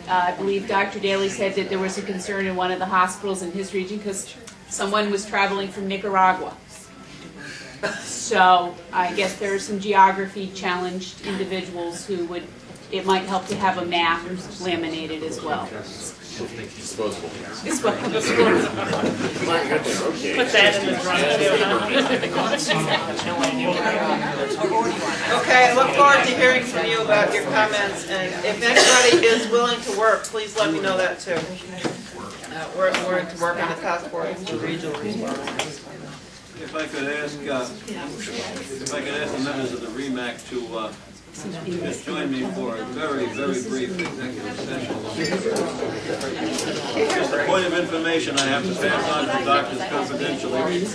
I believe Dr. Daly said that there was a concern in one of the hospitals in his region because someone was traveling from Nicaragua. So I guess there are some geography challenged individuals who would, it might help to have a map laminated as well. Disposable. As well. Put that in the front. Okay, I look forward to hearing from you about your comments, and if anybody is willing to work, please let me know that too. We're to work on a task force for regional response. If I could ask the members of the REMAC to just join me for a very, very brief executive session. Just a point of information I have to pass on to doctors confidentially.